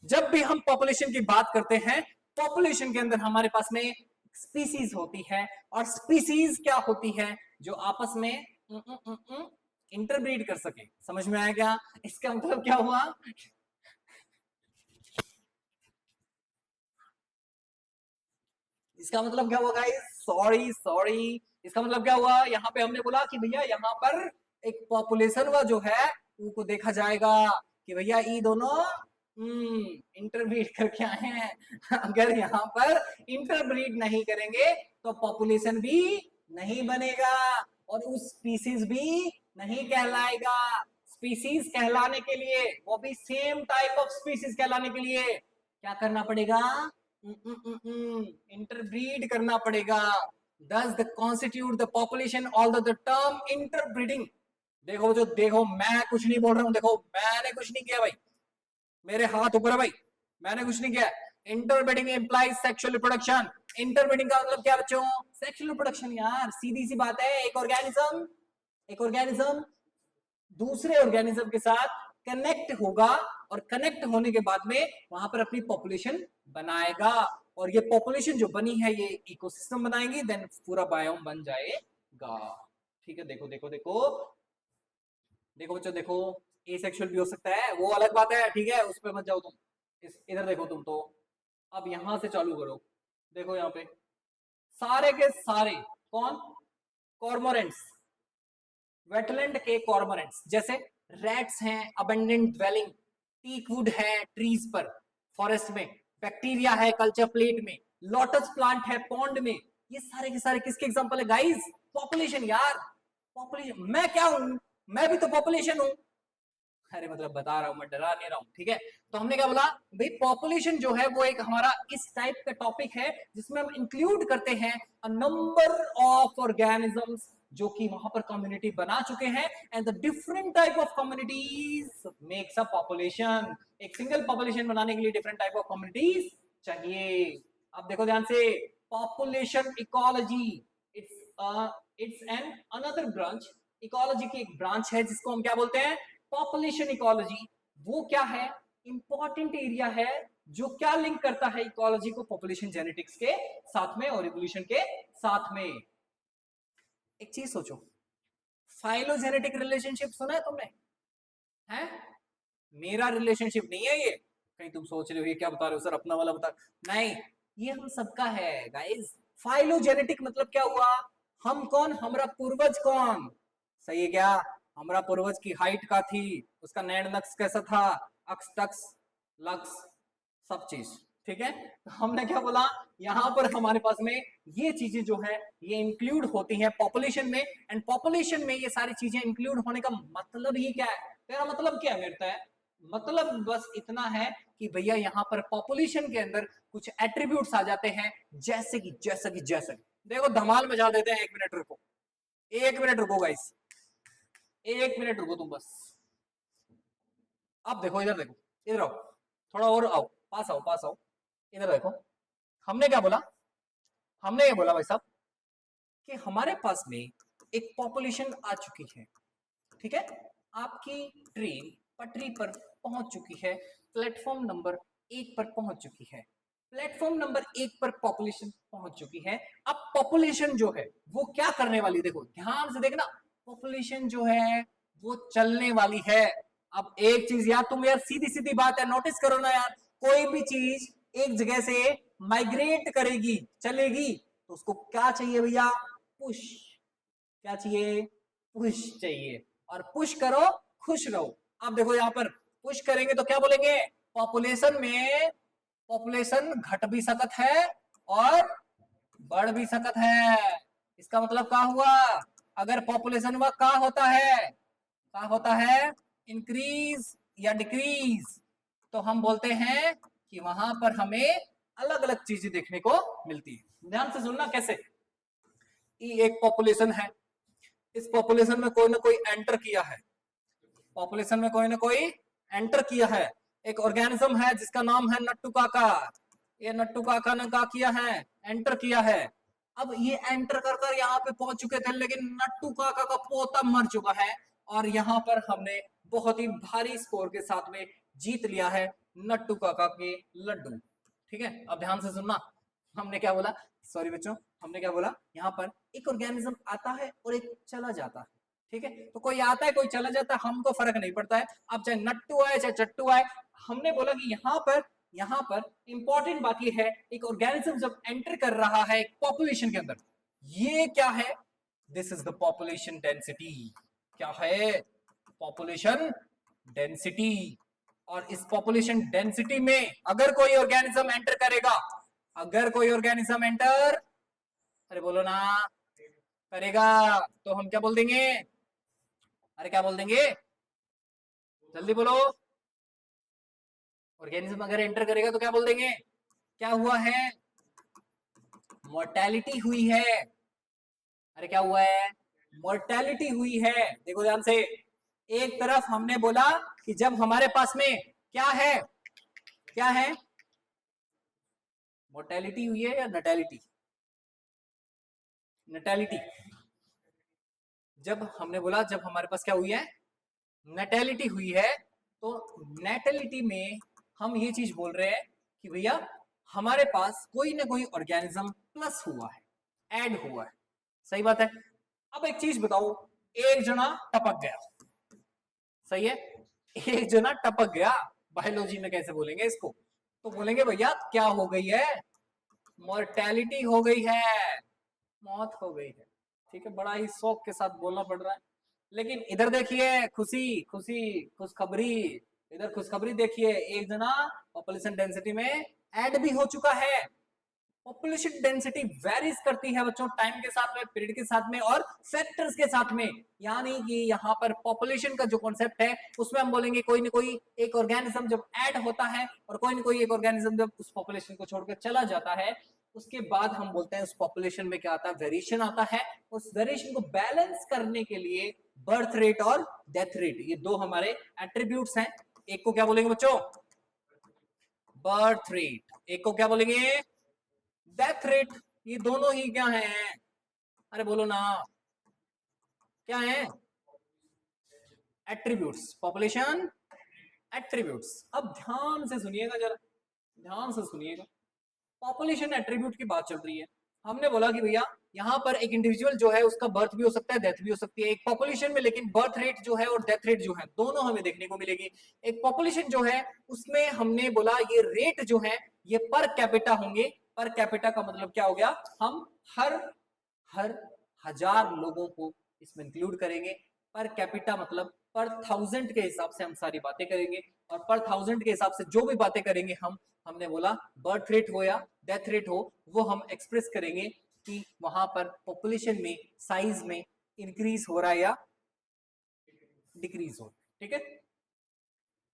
जब भी हम पॉपुलेशन की बात करते हैं, पॉपुलेशन के अंदर हमारे पास में स्पीसीज होती है और स्पीसीज क्या होती है? जो आपस में इंटरब्रीड कर सके। समझ में आया क्या? इसका मतलब क्या हुआ? इसका मतलब क्या हुआ गाइस? सॉरी, इसका मतलब क्या हुआ? यहाँ पे हमने बोला कि भैया यहाँ पर एक पॉपुलेशन वा जो है उनको देखा जाएगा कि भैया ये दोनों इंटरब्रीड करके आए हैं। अगर यहाँ पर इंटरब्रीड नहीं करेंगे तो पॉपुलेशन भी नहीं बनेगा और उस स्पीसीज भी नहीं कहलाएगा। स्पीसीज कहलाने के लिए, वो भी सेम टाइप ऑफ स्पीसीज कहलाने के लिए क्या करना पड़ेगा? इंटरब्रीड करना पड़ेगा। Does the constitute the population although the term interbreeding, देखो जो देखो मैं कुछ नहीं बोल रहा हूं, देखो मैंने कुछ नहीं किया भाई, मेरे हाथ ऊपर है भाई, मैंने कुछ नहीं किया। Interbreeding implies sexual reproduction. Interbreeding का मतलब क्या बच्चों? सेक्सुअल रिप्रोडक्शन यार, सीधी सी बात है। एक ऑर्गेनिज्म दूसरे ऑर्गेनिज्म के साथ कनेक्ट होगा और कनेक्ट होने के बाद में वहां पर अपनी पॉपुलेशन बनाएगा, और ये पॉपुलेशन जो बनी है ये इकोसिस्टम बनाएगी, देन पूरा बायोम बन जाएगा। ठीक है, देखो देखो देखो देखो बच्चों, देखो एसेक्सुअल भी हो सकता है, वो अलग बात है, ठीक है, उस पर मत जाओ तुम। इधर देखो तुम तो, अब यहां से चालू करो। देखो यहाँ पे सारे के सारे कौन? कॉर्मोरेंट्स, वेटलैंड के कॉर्मोरेंट्स, जैसे रैट्स हैं, अबंडेंट ड्वेलिंग, टीकवुड है ट्रीज पर, फॉरेस्ट में, बैक्टीरिया है कल्चर प्लेट में, लोटस प्लांट है पॉन्ड में। ये सारे के सारे किसके एग्जांपल है गाइस? पॉपुलेशन यार, पॉपुलेशन। मैं क्या हूं? मैं भी तो पॉपुलेशन हूं। अरे मतलब बता रहा हूं, मैं डरा नहीं रहा हूं, ठीक है। तो हमने क्या बोला भाई, पॉपुलेशन जो है वो एक हमारा इस टाइप का टॉपिक है जिसमें हम इंक्लूड करते हैं अ नंबर ऑफ ऑर्गेनिजम्स जो कि वहां पर कम्युनिटी बना चुके हैं, and the different type of communities makes a population. एक सिंगल पॉपुलेशन बनाने के लिए डिफरेंट टाइप ऑफ कम्युनिटीज चाहिए। अब देखो ध्यान से, population ecology, it's an another branch. Ecology की एक ब्रांच है जिसको हम क्या बोलते हैं? Population ecology. वो क्या है? इंपॉर्टेंट एरिया है जो क्या लिंक करता है इकोलॉजी को पॉपुलेशन जेनेटिक्स के साथ में और इवोल्यूशन के साथ में। एक चीज सोचो, फाइलोजेनेटिक रिलेशनशिप सुना है तुमने? है? मेरा रिलेशनशिप नहीं है ये, कहीं तुम सोच रहे हो ये क्या बता रहे हो सर, अपना वाला बता। नहीं, ये हम सबका है गाइस। फाइलोजेनेटिक मतलब क्या हुआ? हम कौन? हमारा पूर्वज कौन? सही है क्या? हमारा पूर्वज की हाइट का थी, उसका नैन नक्श कैसा था, अक्स टक्स लक्स सब चीज, ठीक है। तो हमने क्या बोला, यहाँ पर हमारे पास में ये चीजें जो है ये इंक्लूड होती हैं पॉपुलेशन में, एंड पॉपुलेशन में ये सारी चीजें इंक्लूड होने का मतलब ही क्या है? तेरा मतलब क्या है? मतलब बस इतना है कि भैया यहाँ पर पॉपुलेशन के अंदर कुछ एट्रीब्यूट्स आ जाते हैं, जैसे कि देखो धमाल मचा देते हैं। 1 मिनट रुको, 1 मिनट रुको गाइस, 1 मिनट रुको तुम बस। अब देखो, इधर देखो, इधर आओ, थोड़ा और आओ, पास आओ, इधर देखो। हमने क्या बोला? हमने ये बोला भाई साहब कि हमारे पास में एक पॉपुलेशन आ चुकी है, ठीक है। आपकी ट्रेन पटरी पर पहुंच चुकी है, प्लेटफॉर्म नंबर 1 पर पहुंच चुकी है, प्लेटफॉर्म नंबर 1 पर पॉपुलेशन पहुंच चुकी है। अब पॉपुलेशन जो है वो क्या करने वाली, देखो ध्यान से देखना, पॉपुलेशन जो है वो चलने वाली है। अब एक चीज यार, तुम यार सीधी सीधी बात है, नोटिस करो ना यार, कोई भी चीज एक जगह से माइग्रेट करेगी, चलेगी, तो उसको क्या चाहिए भैया? पुश। क्या चाहिए? पुश चाहिए। और पुश करो, खुश रहो। आप देखो यहाँ पर पुश करेंगे तो क्या बोलेंगे? पॉपुलेशन में पॉपुलेशन घट भी सकत है और बढ़ भी सकत है। इसका मतलब क्या हुआ? अगर पॉपुलेशन हुआ क्या होता है? क्या होता है? इंक्रीज या डिक्रीज। तो हम बोलते हैं कि वहां पर हमें अलग अलग चीजें देखने को मिलती है। ध्यान से सुनना कैसे। ये एक पॉपुलेशन है, इस पॉपुलेशन में कोई ना कोई एंटर किया है, पॉपुलेशन में कोई ना कोई एंटर किया है। एक ऑर्गेनिज्म है जिसका नाम है नट्टू काका। ये नट्टू काका ने क्या किया है? एंटर किया है। अब ये एंटर कर कर यहाँ पे पहुंच चुके थे, लेकिन नट्टू काका का पोता मर चुका है, और यहाँ पर हमने बहुत ही भारी स्कोर के साथ में जीत लिया है नट्टू काका के लड्डू। ठीक है, अब ध्यान से सुनना। हमने क्या बोला? सॉरी बच्चों, हमने क्या बोला? यहाँ पर एक ऑर्गेनिज्म आता है और एक चला जाता है, ठीक है। तो कोई आता है कोई चला जाता है, हमको फर्क नहीं पड़ता है, अब चाहे नट्टू आए चाहे चट्टू आए। हमने बोला कि यहाँ पर इंपॉर्टेंट बात ये है, एक ऑर्गेनिज्म जब एंटर कर रहा है एक पॉपुलेशन के अंदर, ये क्या है? This is the population density. क्या है? Population density. और इस पॉपुलेशन डेंसिटी में अगर कोई ऑर्गेनिज्म एंटर करेगा, अगर कोई ऑर्गेनिज्म एंटर, अरे बोलो ना, करेगा, तो हम क्या बोल देंगे? अरे क्या बोल देंगे? जल्दी बोलो। ऑर्गेनिज्म अगर एंटर करेगा तो क्या बोल देंगे? क्या हुआ है? मोर्टेलिटी हुई है। अरे क्या हुआ है? मोर्टेलिटी हुई है। देखो ध्यान से, एक तरफ हमने बोला कि जब हमारे पास में क्या है, क्या है? मोर्टेलिटी हुई है या नटेलिटी? नटेलिटी। जब हमने बोला जब हमारे पास क्या हुई है, नेटेलिटी हुई है, तो नेटेलिटी में हम ये चीज बोल रहे हैं कि भैया हमारे पास कोई ना कोई ऑर्गेनिज्म प्लस हुआ है, ऐड हुआ है। सही बात है। अब एक चीज बताओ, एक जना टपक गया, सही है, एक जना टपक गया, बायोलॉजी में कैसे बोलेंगे इसको? तो बोलेंगे भैया क्या हो गई है? मोर्टेलिटी हो गई है, मौत हो गई है। ठीक है, बड़ा ही शौक के साथ बोलना पड़ रहा है, लेकिन इधर देखिए खुशी खुशी खुशखबरी, इधर खुशखबरी देखिए, एक जना पॉपुलेशन डेंसिटी में ऐड भी हो चुका है। पॉपुलेशन डेंसिटी वेरीज करती है बच्चों, टाइम के साथ में, पीरियड के साथ में और फैक्टर्स के साथ में। यानी कि यहाँ पर पॉपुलेशन का जो कॉन्सेप्ट है उसमें हम बोलेंगे कोई ना कोई एक ऑर्गेनिज्म जब ऐड होता है और कोई ना कोई एक ऑर्गेनिज्म जब उस पॉपुलेशन को छोड़कर चला जाता है, उसके बाद हम बोलते हैं उस पॉपुलेशन में क्या आता है? वेरिएशन आता है। उस वेरिएशन को बैलेंस करने के लिए बर्थ रेट और डेथ रेट, ये दो हमारे एट्रीब्यूट्स हैं। एक को क्या बोलेंगे बच्चों? Birth rate. एक को क्या बोलेंगे? Death rate. ये दोनों ही क्या है? अरे बोलो ना, क्या है? Attributes, population attributes. अब ध्यान से सुनिएगा जरा, ध्यान से सुनिएगा। पॉपुलेशन एट्रीब्यूट की बात चल रही है। हमने बोला कि भैया यहाँ पर एक इंडिविजुअल जो है उसका बर्थ भी हो सकता है, डेथ भी हो सकती है एक पॉपुलेशन में, लेकिन बर्थ रेट जो है और डेथ रेट जो है दोनों हमें देखने को मिलेगी। एक पॉपुलेशन जो है उसमें हमने बोला ये रेट जो है ये पर कैपिटा होंगे। पर कैपिटा का मतलब क्या हो गया? हम हर हर 1000 लोगों को इसमें इंक्लूड करेंगे। पर कैपिटा मतलब पर 1000 के हिसाब से हम सारी बातें करेंगे, और पर 1000 के हिसाब से जो भी बातें करेंगे हमने बोला बर्थ रेट हो या डेथ रेट हो, वो हम एक्सप्रेस करेंगे कि वहां पर पॉपुलेशन में साइज में इंक्रीज हो रहा है या डिक्रीज हो रहा है। ठीक है,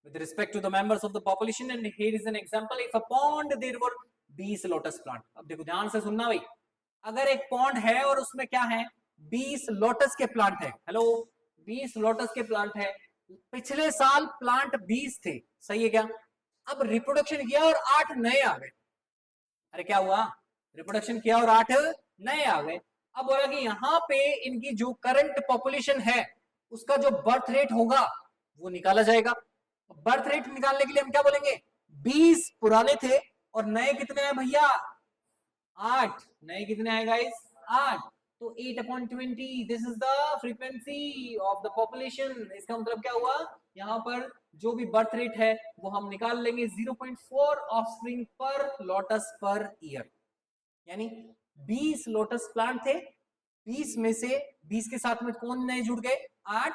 with respect to the members of the population, and here is an example, if a pond there were 20 lotus plant. अब देखो ध्यान से सुनना भाई, अगर एक पॉन्ड है और उसमें क्या है? 20 लोटस के प्लांट है। हेलो, 20 लोटस के प्लांट है। पिछले साल प्लांट 20 थे, सही है क्या? अब रिप्रोडक्शन किया और 8 नए आ गए। अरे क्या हुआ? रिप्रोडक्शन किया और 8 नए आ गए। अब बोला कि यहाँ पे इनकी जो करंट पॉपुलेशन है उसका जो बर्थ रेट होगा वो निकाला जाएगा। बर्थ रेट निकालने के लिए हम क्या बोलेंगे? 20 पुराने थे और नए कितने हैं भैया? 8। नए कितने आए गाइस? 8। तो 8/20, this is the frequency of the population. इसका मतलब क्या हुआ? यहाँ पर जो भी बर्थ रेट है वो हम निकाल लेंगे 0.4 ऑफस्प्रिंग पर लोटस पर ईयर। यानी 20 लोटस प्लांट थे, 20 में से 20 के साथ में कौन नए जुड़ गए? 8।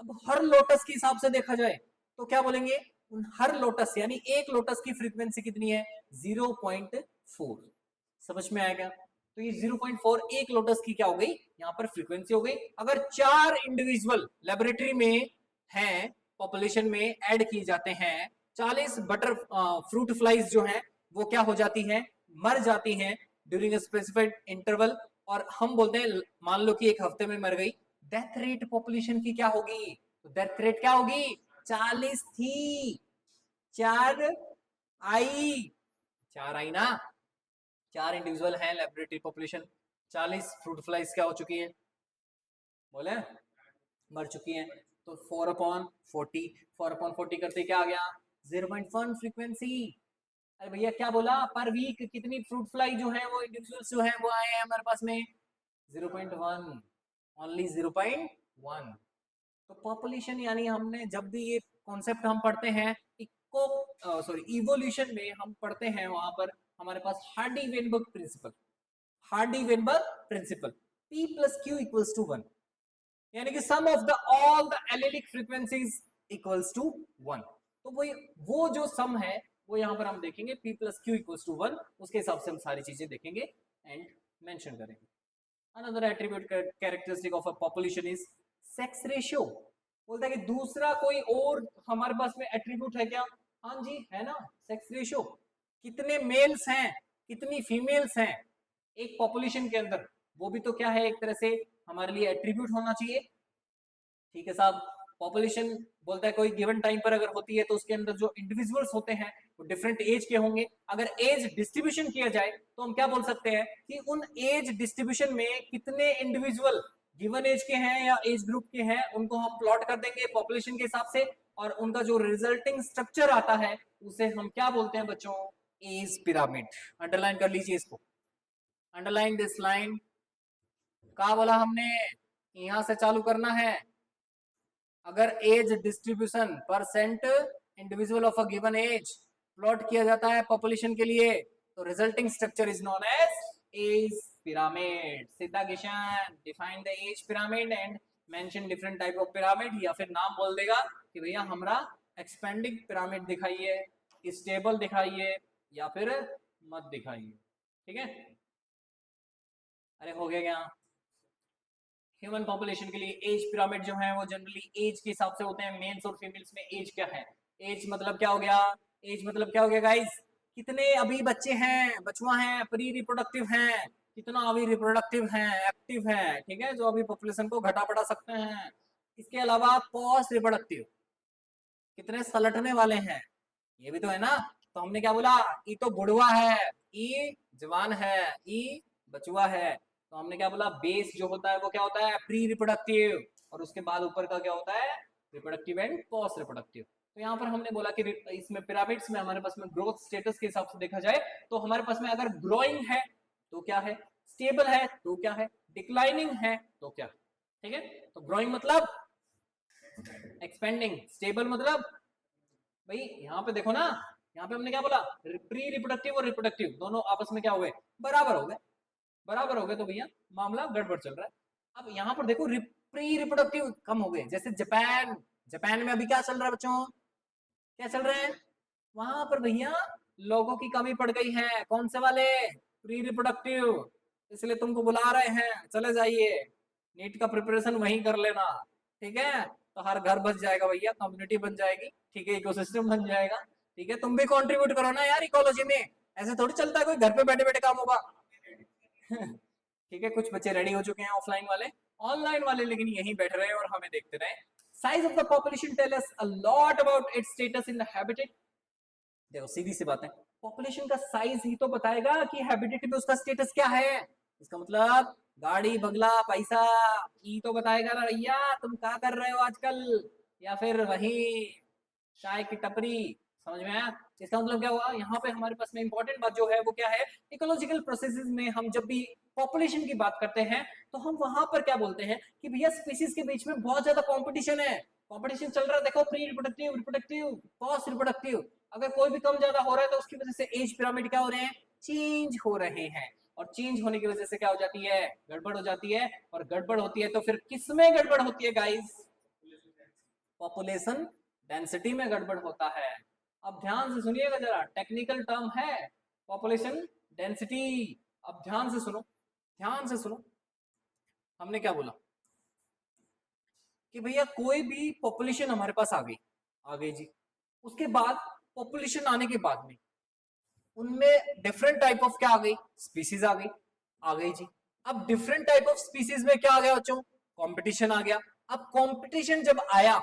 अब हर लोटस के हिसाब से देखा जाए तो क्या बोलेंगे? उन हर लोटस यानी एक लोटस की फ्रीक्वेंसी कितनी है? 0.4। समझ में आएगा? तो ये 0.4 एक लोटस की क्या हो गई? यहाँ पर फ्रीक्वेंसी हो गई। अगर 4 इंडिविजुअल लेबोरेटरी में हैं, पॉपुलेशन में ऐड किए जाते हैं, 40 बटर फ्रूट फ्लाइज जो हैं वो क्या हो जाती हैं? मर जाती हैं ड्यूरिंग स्पेसिफाइड इंटरवल। और हम बोलते हैं मान लो कि एक हफ्ते में मर गई, डेथ रेट पॉपुलेशन की क्या होगी? तो डेथ रेट क्या होगी? 40 थी, 4 आई, 4 आई ना। 4 इंडिविजुअल हैं लेबोरेटरी पॉपुलेशन, 40 फ्रूट फ्लाइज क्या हो चुकी है? बोले मर चुकी हैं। तो 4/40, 4/40 करते क्या आ गया? 0.1 फ्रीक्वेंसी। अरे भैया क्या बोला? पर वीक कितनी फ्रूट फ्लाई जो है वो इंडिविजुअल्स जो है वो आए हैं हमारे पास में? 0.1, ओनली 0.1। तो पॉपुलेशन यानी हमने जब भी ये कॉन्सेप्ट हम पढ़ते हैं इको सॉरी इवोल्यूशन में हम पढ़ते हैं, वहां पर हमारे पास Hardy Weinberg principle, Hardy Weinberg principle, P + Q = 1, यानी कि sum of the all the allelic frequencies equals to 1। तो वो जो सम है वो यहाँ पर हम देखेंगे P + Q = 1, उसके हिसाब से हम सारी चीजें देखेंगे एंड मेंशन करेंगे। Another attribute characteristic of a population is sex ratio. बोलता है कि दूसरा कोई और हमारे पास में एट्रीब्यूट है क्या? हाँ जी है ना, सेक्स रेशियो। कितने मेल्स हैं, कितनी फीमेल्स हैं एक पॉपुलेशन के अंदर, वो भी तो क्या है, एक तरह से हमारे लिए एट्रीब्यूट होना चाहिए। ठीक है साहब। पॉपुलेशन बोलता है कोई गिवन टाइम पर अगर होती है तो उसके अंदर जो इंडिविजुअल्स होते हैं वो डिफरेंट एज के होंगे। अगर एज डिस्ट्रीब्यूशन किया जाए तो हम क्या बोल सकते हैं कि उन एज डिस्ट्रीब्यूशन में कितने इंडिविजुअल गिवन एज के हैं या एज ग्रुप के हैं, उनको हम प्लॉट कर देंगे पॉपुलेशन के हिसाब से, और उनका जो रिजल्टिंग स्ट्रक्चर आता है उसे हम क्या बोलते हैं बच्चों? Age pyramid. अंडरलाइन कर लीजिए इसको, अंडरलाइन दिस लाइन। क्या बोला हमने? यहां से चालू करना है। अगर age distribution percent individual of a given age plot किया जाता है पॉपुलेशन के लिए तो resulting structure is known as age pyramid. सीधा question, define the age pyramid and mention different type of pyramid, या फिर नाम बोल देगा कि भैया हमरा एक्सपेंडिंग पिरामिड दिखाइए, स्टेबल दिखाइए, या फिर मत दिखाइए। ठीक है, अरे हो गया क्या? ह्यूमन पॉपुलेशन के लिए एज पिरामिड जो है वो जनरली एज के हिसाब से होते हैं। मेल्स और फीमेल्स में एज क्या है? एज मतलब क्या हो गया? एज मतलब क्या हो गया गाइस? कितने अभी बच्चे हैं, बचवा हैं, प्री रिप्रोडक्टिव हैं, कितना अभी रिप्रोडक्टिव हैं, एक्टिव है, ठीक है, जो अभी पॉपुलेशन को घटा बढ़ा सकते हैं। इसके अलावा पोस्ट रिप्रोडक्टिव, कितने सलटने वाले हैं, ये भी तो है ना। तो हमने क्या बोला? ई तो बुढ़वा है, ई जवान है, ई बचुआ है। तो हमने क्या बोला? बेस जो होता है वो क्या होता है? प्री रिप्रोडक्टिव, और उसके बाद ऊपर का क्या होता है? Reproductive and post reproductive. तो यहाँ पर हमने बोला कि इसमें पिरामिड्स में हमारे पास में ग्रोथ स्टेटस के हिसाब से देखा जाए तो हमारे पास में अगर ग्रोइंग है तो क्या है, स्टेबल है तो क्या है, डिक्लाइनिंग है तो क्या। ठीक है, तो ग्रोइंग मतलब एक्सपेंडिंग, स्टेबल मतलब भाई यहाँ पे देखो ना, यहाँ पे हमने क्या बोला? प्री रिप्रोडक्टिव और रिप्रोडक्टिव दोनों आपस में क्या हो गए? बराबर हो गए। बराबर हो गए तो भैया मामला गड़बड़ चल रहा है। अब यहाँ पर देखो प्री रिप्रोडक्टिव कम हो गए, जैसे जापान, जापान में अभी क्या चल रहा है बच्चों? क्या चल रहा है वहां पर भैया? लोगों की कमी पड़ गई है। कौन से वाले? Pre reproductive. इसलिए तुमको बुला रहे हैं, चले जाइए, नीट का प्रिपरेशन वहीं कर लेना। ठीक है, तो हर घर बच जाएगा भैया, कम्युनिटी बन जाएगी, ठीक है, इकोसिस्टम बन जाएगा। ठीक है, तुम भी कंट्रीब्यूट करो ना यार इकोलॉजी में, ऐसे थोड़ी चलता है कोई घर पे बैठे बैठे काम होगा। ठीक है, कुछ बच्चे रेडी हो चुके हैं ऑफलाइन वाले, ऑनलाइन वाले लेकिन यहीं बैठ रहे हैं और हमें देखते रहे। Size of the population tell us a lot about its status in the habitat. देखो सीधी सी बात है, पॉपुलेशन का साइज ही तो बताएगा कि हैबिटेट में उसका स्टेटस क्या है। इसका मतलब गाड़ी बंगला पैसा, ये तो बताएगा ना भैया तुम क्या कर रहे हो आजकल, या फिर वही चाय की टपरी। समझ में आया? इसका मतलब क्या हुआ? यहाँ पे हमारे पास में इंपॉर्टेंट बात जो है वो क्या है? इकोलॉजिकल प्रोसेसेस में हम जब भी पॉपुलेशन की बात करते हैं तो हम वहां पर क्या बोलते हैं कि भैया स्पीसीज के बीच में बहुत ज्यादा कंपटीशन है। कंपटीशन चल रहा है, देखो pre reproductive, reproductive, post reproductive. अगर कोई भी कम ज्यादा हो रहा है तो उसकी वजह से एज पिरामिड क्या हो रहे हैं? चेंज हो रहे हैं। और चेंज होने की वजह से क्या हो जाती है? गड़बड़ हो जाती है। और गड़बड़ होती है तो फिर किसमें गड़बड़ होती है गाइस? पॉपुलेशन डेंसिटी में गड़बड़ होता है। अब ध्यान से सुनिएगा जरा, टेक्निकल टर्म है पॉपुलेशन डेंसिटी। अब ध्यान से सुनो, ध्यान से सुनो। हमने क्या बोला कि भैया कोई भी पॉपुलेशन हमारे पास आ गई जी। उसके बाद पॉपुलेशन आने के बाद में उनमें डिफरेंट टाइप ऑफ क्या आ गई? स्पीसीज आ गई जी। अब डिफरेंट टाइप ऑफ स्पीसीज में क्या आ गया बच्चों? कंपटीशन आ गया। अब कंपटीशन जब आया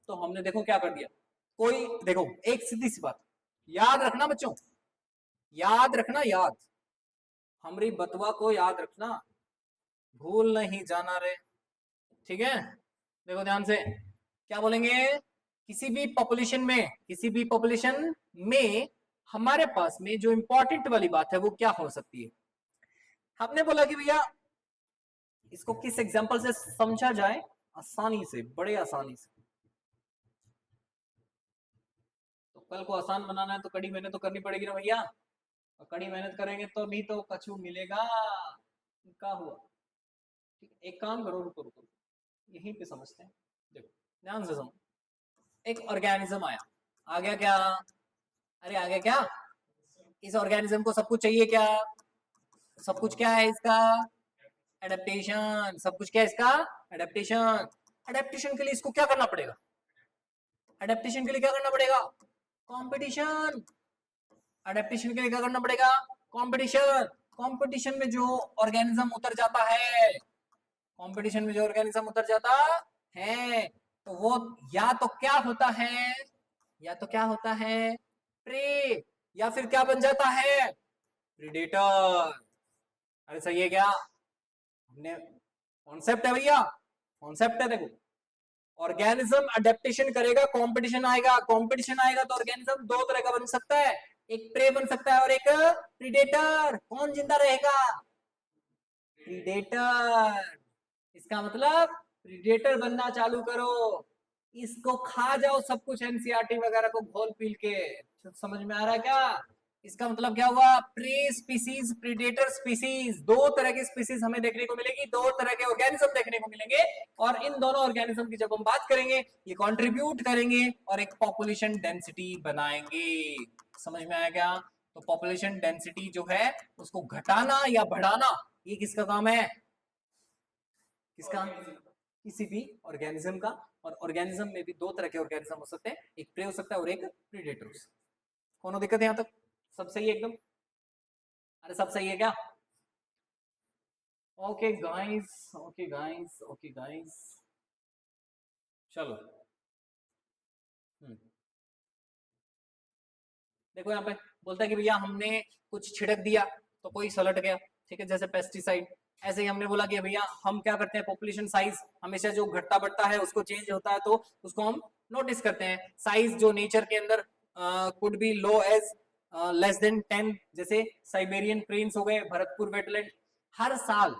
तो हमने देखो क्या कर दिया। कोई देखो, एक सीधी सी बात याद रखना बच्चों, याद रखना, याद, हमारी बतवा को याद रखना, भूल नहीं जाना रे। ठीक है, देखो ध्यान से क्या बोलेंगे। किसी भी पॉपुलेशन में, किसी भी पॉपुलेशन में हमारे पास में जो इंपॉर्टेंट वाली बात है वो क्या हो सकती है? हमने बोला कि भैया इसको किस एग्जांपल से समझा जाए आसानी से, बड़े आसानी से। तो कल को आसान बनाना है तो कड़ी मेहनत तो करनी पड़ेगी ना भैया, और कड़ी मेहनत करेंगे तो भी तो कछू मिलेगा। क्या हुआ? ठीक है, एक काम करो, रुको रुको, यहीं पे समझते हैं। देखो ध्यान से समझो, एक ऑर्गेनिज्म आया, आ गया क्या? अरे आ गया क्या? इस ऑर्गेनिज्म को सब कुछ चाहिए क्या? सब कुछ क्या है इसका? एडेप्टेशन। सब कुछ क्या है इसका? एडेप्टेशन। अडेप्टेशन के लिए इसको क्या करना पड़ेगा? अडेप्टेशन के लिए क्या करना पड़ेगा? कंपटीशन। अडेप्टेशन के लिए क्या करना पड़ेगा? कंपटीशन। कंपटीशन में जो ऑर्गेनिज्म उतर जाता है, कंपटीशन में जो ऑर्गेनिज्म उतर जाता है, तो वो या तो क्या होता है, या तो क्या होता है, प्रे, या फिर क्या बन जाता है, प्रीडेटर। अरे सही है क्या? हमने कॉन्सेप्ट है भैया, कॉन्सेप्ट है। देखो, ऑर्गेनिज्म अडेप्टेशन करेगा, कंपटीशन आएगा, कंपटीशन आएगा तो ऑर्गेनिज्म दो तरह का बन सकता है, एक प्रे बन सकता है और एक प्रीडेटर। कौन जिंदा रहेगा? प्रीडेटर। इसका मतलब प्रीडेटर बनना चालू करो, इसको खा जाओ सब कुछ, एनसीईआरटी वगैरह को घोल पील के। समझ में आ रहा है क्या? इसका मतलब क्या हुआ? प्रे स्पीसीज, प्रीडेटर स्पीसीज, दो तरह की स्पीसीज हमें देखने को मिलेगी, दो तरह के ऑर्गेनिज्म देखने को मिलेंगे, और इन दोनों ऑर्गेनिज्म की जब हम बात करेंगे, ये कंट्रीब्यूट करेंगे और एक पॉपुलेशन डेंसिटी बनाएंगे। समझ में आया क्या? तो पॉपुलेशन डेंसिटी जो है उसको घटाना या बढ़ाना, ये किसका काम है? किसका? किसी भी ऑर्गेनिज्म का। और ऑर्गेनिज्म में भी दो तरह के ऑर्गेनिज्म हो सकते हैं, एक प्रे हो सकता है और एक प्रीडेटर हो सकता है। कौन दिक्कत है? यहां तक सब सही है एकदम? अरे सब सही है क्या? Okay guys, okay guys, okay guys, चलो। देखो यहाँ पे बोलता है कि भैया हमने कुछ छिड़क दिया तो कोई सलट गया, ठीक है, जैसे पेस्टिसाइड। ऐसे ही हमने बोला कि भैया हम क्या करते हैं, पॉपुलेशन साइज हमेशा जो घटता बढ़ता है उसको चेंज होता है तो उसको हम नोटिस करते हैं। साइज जो नेचर के अंदर could be low as less than 10, जैसे साइबेरियन क्रेन्स हो गए, भरतपुर वेटलैंड। हर साल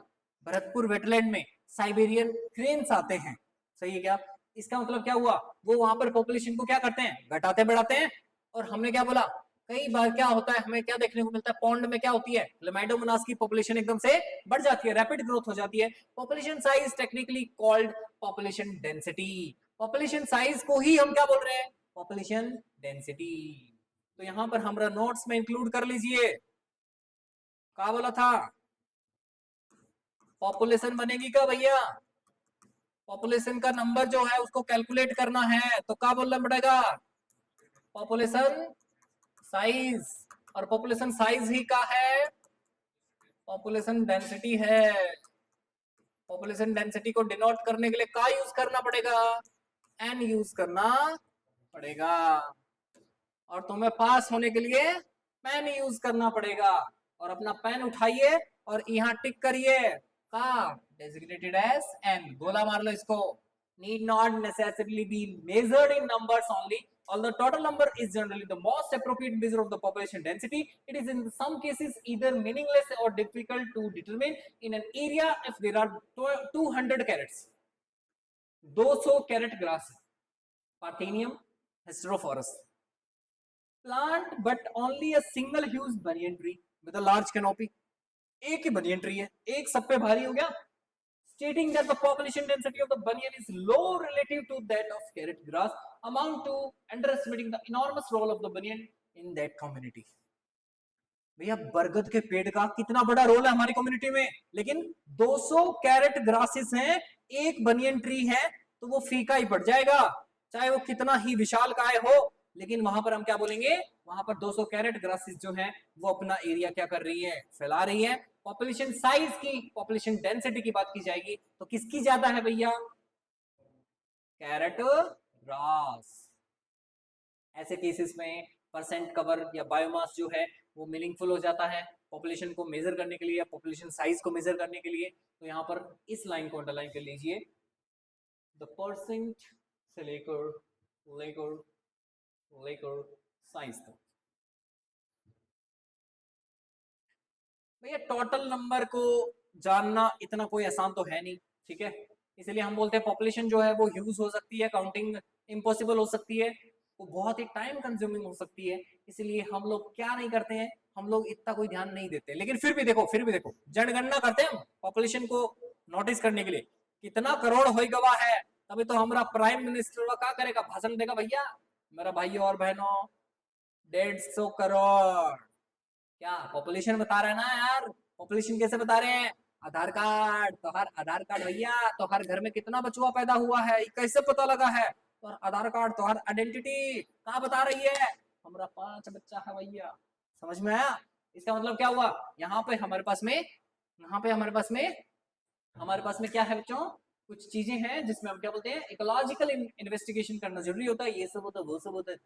भरतपुर वेटलैंड में साइबेरियन क्रेन्स आते हैं, सही है क्या? इसका मतलब क्या हुआ? वो वहां पर पॉपुलेशन को क्या करते हैं, घटाते बढ़ाते हैं। और हमने क्या बोला, कई बार क्या होता है, हमें क्या देखने को मिलता है, पॉन्ड में क्या होती है, लेमाइडोमोनास की पॉपुलेशन एकदम से बढ़ जाती है, रैपिड ग्रोथ हो जाती है। Population size technically called population density. Population size को ही हम क्या बोल रहे हैं, पॉपुलेशन डेंसिटी। तो यहां पर हमारा नोट्स में इंक्लूड कर लीजिए, क्या बोला था, पॉपुलेशन बनेगी क्या भैया, पॉपुलेशन का नंबर जो है उसको कैलकुलेट करना है तो क्या बोलना पड़ेगा, पॉपुलेशन साइज। और पॉपुलेशन साइज ही का है, पॉपुलेशन डेंसिटी है। पॉपुलेशन डेंसिटी को डिनोट करने के लिए क्या यूज करना पड़ेगा, एन यूज करना पड़ेगा। और तुम्हें पास होने के लिए पेन यूज करना पड़ेगा। और अपना पेन उठाइए और यहाँ टिक करिए, का डेजिग्नेटेड एज एन, गोला मार लो इसको। need not necessarily be measured in numbers only. Although total number is generally the most appropriate measure of the population density, it is in some cases either meaningless or difficult to determine in an area if there are 200 carrots, 200 carrot grass, Parthenium hysterophorus plant, but only a single huge banyan tree with a large canopy. एक ही banyan tree है, एक सब पे भारी हो गया। Stating that the population density of the banyan is low relative to that of carrot grass, amount to underestimating the enormous role of the banyan in that community. भैया बरगद के पेड़ का कितना बड़ा रोल है हमारी कम्युनिटी में, लेकिन 200 कैरेट ग्रासेस हैं, एक बनियन ट्री है, तो वो फीका ही पड़ जाएगा, चाहे वो कितना ही विशाल काय हो। लेकिन वहां पर हम क्या बोलेंगे, वहां पर 200 कैरेट ग्रासेस जो है वो अपना एरिया क्या कर रही है, फैला रही है। पॉपुलेशन साइज की, पॉपुलेशन डेंसिटी की बात की जाएगी तो किसकी ज्यादा है भैया, कैरेट ग्रास। ऐसे केसेस में परसेंट कवर या बायोमास जो है वो मीनिंगफुल हो जाता है पॉपुलेशन को मेजर करने के लिए या पॉपुलेशन साइज को मेजर करने के लिए। तो यहाँ पर इस लाइन को अंडरलाइन कर लीजिए, द परसेंट से लेकर लेकर लेकर साइज तक। भैया टोटल नंबर को जानना इतना कोई आसान तो है नहीं, ठीक है, इसलिए हम बोलते हैं पॉपुलेशन जो है वो ह्यूज हो सकती है, काउंटिंग इम्पॉसिबल हो सकती है, वो बहुत ही टाइम कंज्यूमिंग हो सकती है। इसलिए हम लोग क्या नहीं करते हैं, हम लोग इतना कोई ध्यान नहीं देते। लेकिन फिर भी देखो जनगणना करते हैं पॉपुलेशन को नोटिस करने के लिए, कितना करोड़ हो गवा है, तभी तो हमारा प्राइम मिनिस्टर क्या करेगा, भाषण देगा, भैया मेरा भाई और बहनों 150 करोड़। क्या पॉपुलेशन बता रहे हैं ना यार, पॉपुलेशन कैसे बता रहे हैं, आधार कार्ड, तो हर आधार कार्ड भैया, तो हर घर में कितना बचुआ पैदा हुआ है ये कैसे पता लगा है? तो आधार कार्ड तो हर आइडेंटिटी कहाँ बता रही है? हमारा 5 बच्चा है भैया। समझ में आया? इसका मतलब क्या हुआ? यहाँ पे हमारे पास में, हमारे पास में क्या है बच्चों? कुछ चीजें हैं जिसमें हम क्या बोलते हैं, इकोलॉजिकल इन्वेस्टिगेशन करना जरूरी होता है। ये सब होता है, वो सब होता है,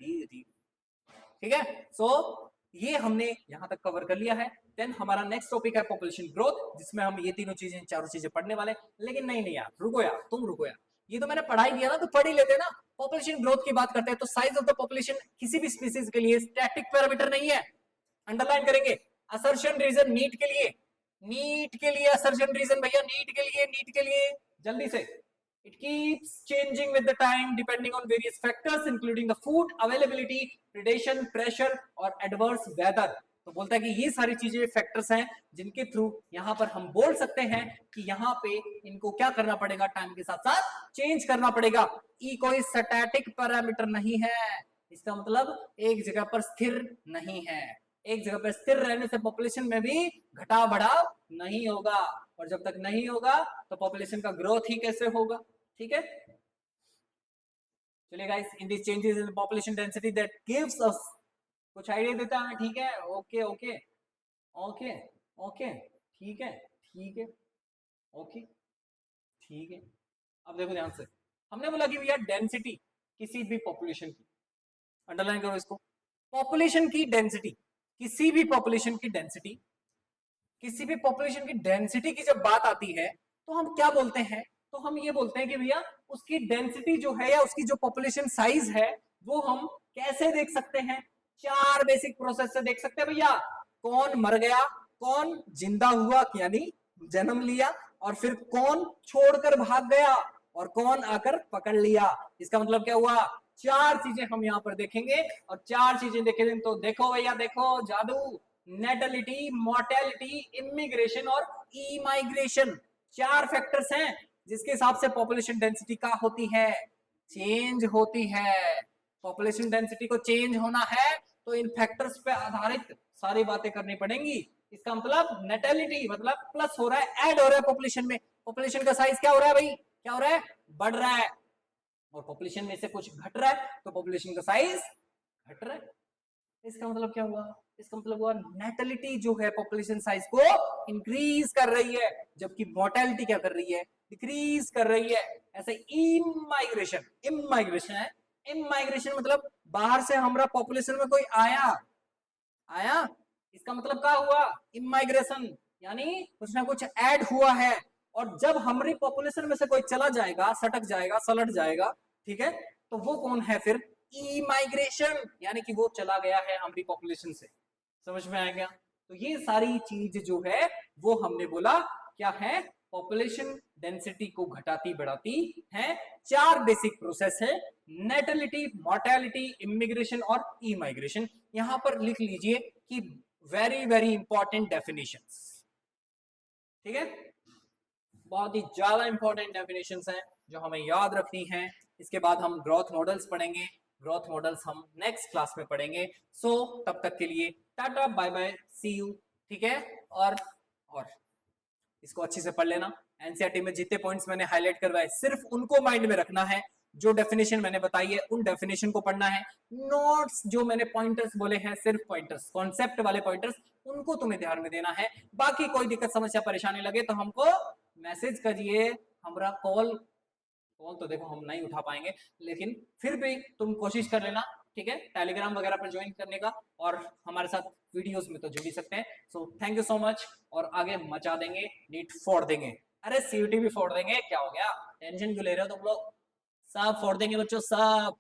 ठीक है। सो ये हमने यहाँ तक कवर कर लिया है। देन हमारा नेक्स्ट टॉपिक है पॉपुलेशन ग्रोथ, जिसमें हम ये तीनों चीजें, चारों चीजें पढ़ने वाले। लेकिन नहीं यार, रुको यार, तुम रुको यार, ये तो मैंने पढ़ाई दिया ना, तो पढ़ ही लेते ना। पॉपुलेशन ग्रोथ की बात करते हैं तो साइज ऑफ द पॉपुलेशन किसी भी स्पीसीज के लिए स्टैटिक पैरामीटर नहीं है। अंडरलाइन करेंगे। असर्शन रीजन नीट के लिए, असर्शन रीजन भैया, नीट के लिए जल्दी से, it keeps changing with the time depending on various factors including the food availability, predation, pressure और adverse weather। तो बोलता है कि ये सारी चीजें फैक्टर्स हैं जिनके थ्रू यहाँ पर हम बोल सकते हैं कि यहाँ पे इनको क्या करना पड़ेगा, टाइम के साथ साथ चेंज करना पड़ेगा। ई कोई स्टैटिक पैरामीटर नहीं है, इसका मतलब एक जगह पर स्थिर नहीं है। एक जगह पर स्थिर रहने से पॉपुलेशन में भी घटाव बढ़ाव नहीं होगा, और जब तक नहीं होगा तो पॉपुलेशन का ग्रोथ ही कैसे होगा? ठीक है, चलिए guys, in this changes in population density that gives us, कुछ आइडिया देता है। ठीक है, ओके ओके ओके ओके, ठीक है ठीक है, ओके ठीक है। अब देखो ध्यान से, हमने बोला कि भैया डेंसिटी किसी भी पॉपुलेशन की, अंडरलाइन करो इसको, पॉपुलेशन की डेंसिटी, किसी भी पॉपुलेशन की डेंसिटी, किसी भी पॉपुलेशन की डेंसिटी की जब बात आती है तो हम क्या बोलते हैं? तो हम ये बोलते हैं कि भैया उसकी डेंसिटी जो है, या उसकी जो पॉपुलेशन साइज है, वो हम कैसे देख सकते हैं? 4 बेसिक प्रोसेस से देख सकते हैं भैया। कौन मर गया, कौन जिंदा हुआ यानी जन्म लिया, और फिर कौन छोड़कर भाग गया, और कौन आकर पकड़ लिया। इसका मतलब क्या हुआ? 4 चीजें हम यहाँ पर देखेंगे, और 4 चीजें देखेंगे तो देखो भैया, देखो जादू, नेटलिटी, मोर्टेलिटी, इमिग्रेशन और इमाइग्रेशन, 4 फैक्टर्स हैं जिसके हिसाब से पॉपुलेशन डेंसिटी का होती है, चेंज होती है। पॉपुलेशन डेंसिटी को चेंज होना है तो इन फैक्टर्स पे आधारित सारी बातें करनी पड़ेंगी। इसका मतलब नेटलिटी मतलब प्लस हो रहा है, ऐड हो रहा है पॉपुलेशन में। पॉपुलेशन का साइज क्या हो रहा है भाई? क्या हो रहा है? बढ़ रहा है। और पॉपुलेशन में से कुछ घट रहा है तो पॉपुलेशन का साइज घट रहा है। इसका मतलब क्या हुआ? इसका मतलब हुआ नेटलिटी जो है पॉपुलेशन साइज को इंक्रीज कर रही है, जबकि मोर्टेलिटी क्या कर रही है? डिक्रीज कर रही है। ऐसे इमाइग्रेशन, है, इमाइग्रेशन मतलब बाहर से हमारा पॉपुलेशन में कोई आया, इसका मतलब क्या हुआ? इमाइग्रेशन, यानी कुछ ना कुछ ऐड हुआ है। और जब हमारी पॉपुलेशन में से कोई चला जाएगा, सटक जाएगा, सलट जाएगा, ठीक है, तो वो कौन है फिर? इमाइग्रेशन, यानी कि वो चला गया है हमारी पॉपुलेशन से। समझ में आएगा? तो ये सारी चीज जो है वो हमने बोला क्या है? पॉपुलेशन डेंसिटी को घटाती बढ़ाती है। 4 बेसिक प्रोसेस है, नेटलिटी, मोर्टेलिटी, इमिग्रेशन और इमाइग्रेशन। यहां पर लिख लीजिए कि वेरी वेरी इंपॉर्टेंट डेफिनेशंस, ठीक है, बहुत ही ज्यादा इंपॉर्टेंट डेफिनेशंस हैं जो हमें याद रखनी है। इसके बाद हम ग्रोथ मॉडल्स पढ़ेंगे, ग्रोथ मॉडल्स हम नेक्स्ट क्लास में पढ़ेंगे। सो तब तक के लिए tata bye bye, see you, ठीक है। और इसको अच्छे से पढ़ लेना। एनसीईआरटी में जितने पॉइंट्स मैंने हाईलाइट करवाए सिर्फ उनको माइंड में रखना है, जो डेफिनेशन मैंने बताई है उन डेफिनेशन को पढ़ना है। नोट्स जो मैंने पॉइंटर्स बोले हैं, सिर्फ पॉइंटर्स, कॉन्सेप्ट वाले पॉइंटर्स, उनको तुम्हें ध्यान में देना है। बाकी कोई दिक्कत समस्या परेशानी लगे तो हमको मैसेज करिए। हमारा कॉल तो देखो हम नहीं उठा पाएंगे, लेकिन फिर भी तुम कोशिश कर लेना, ठीक है, टेलीग्राम वगैरह पर ज्वाइन करने का, और हमारे साथ वीडियोस में तो जुड़ ही सकते हैं। So thank you so much, और आगे मचा देंगे, नीट फोड़ देंगे। अरे सीयूटी भी फोड़ देंगे, क्या हो गया, टेंशन क्यों ले रहे हो तुम लोग? सब फोड़ देंगे बच्चों, सब।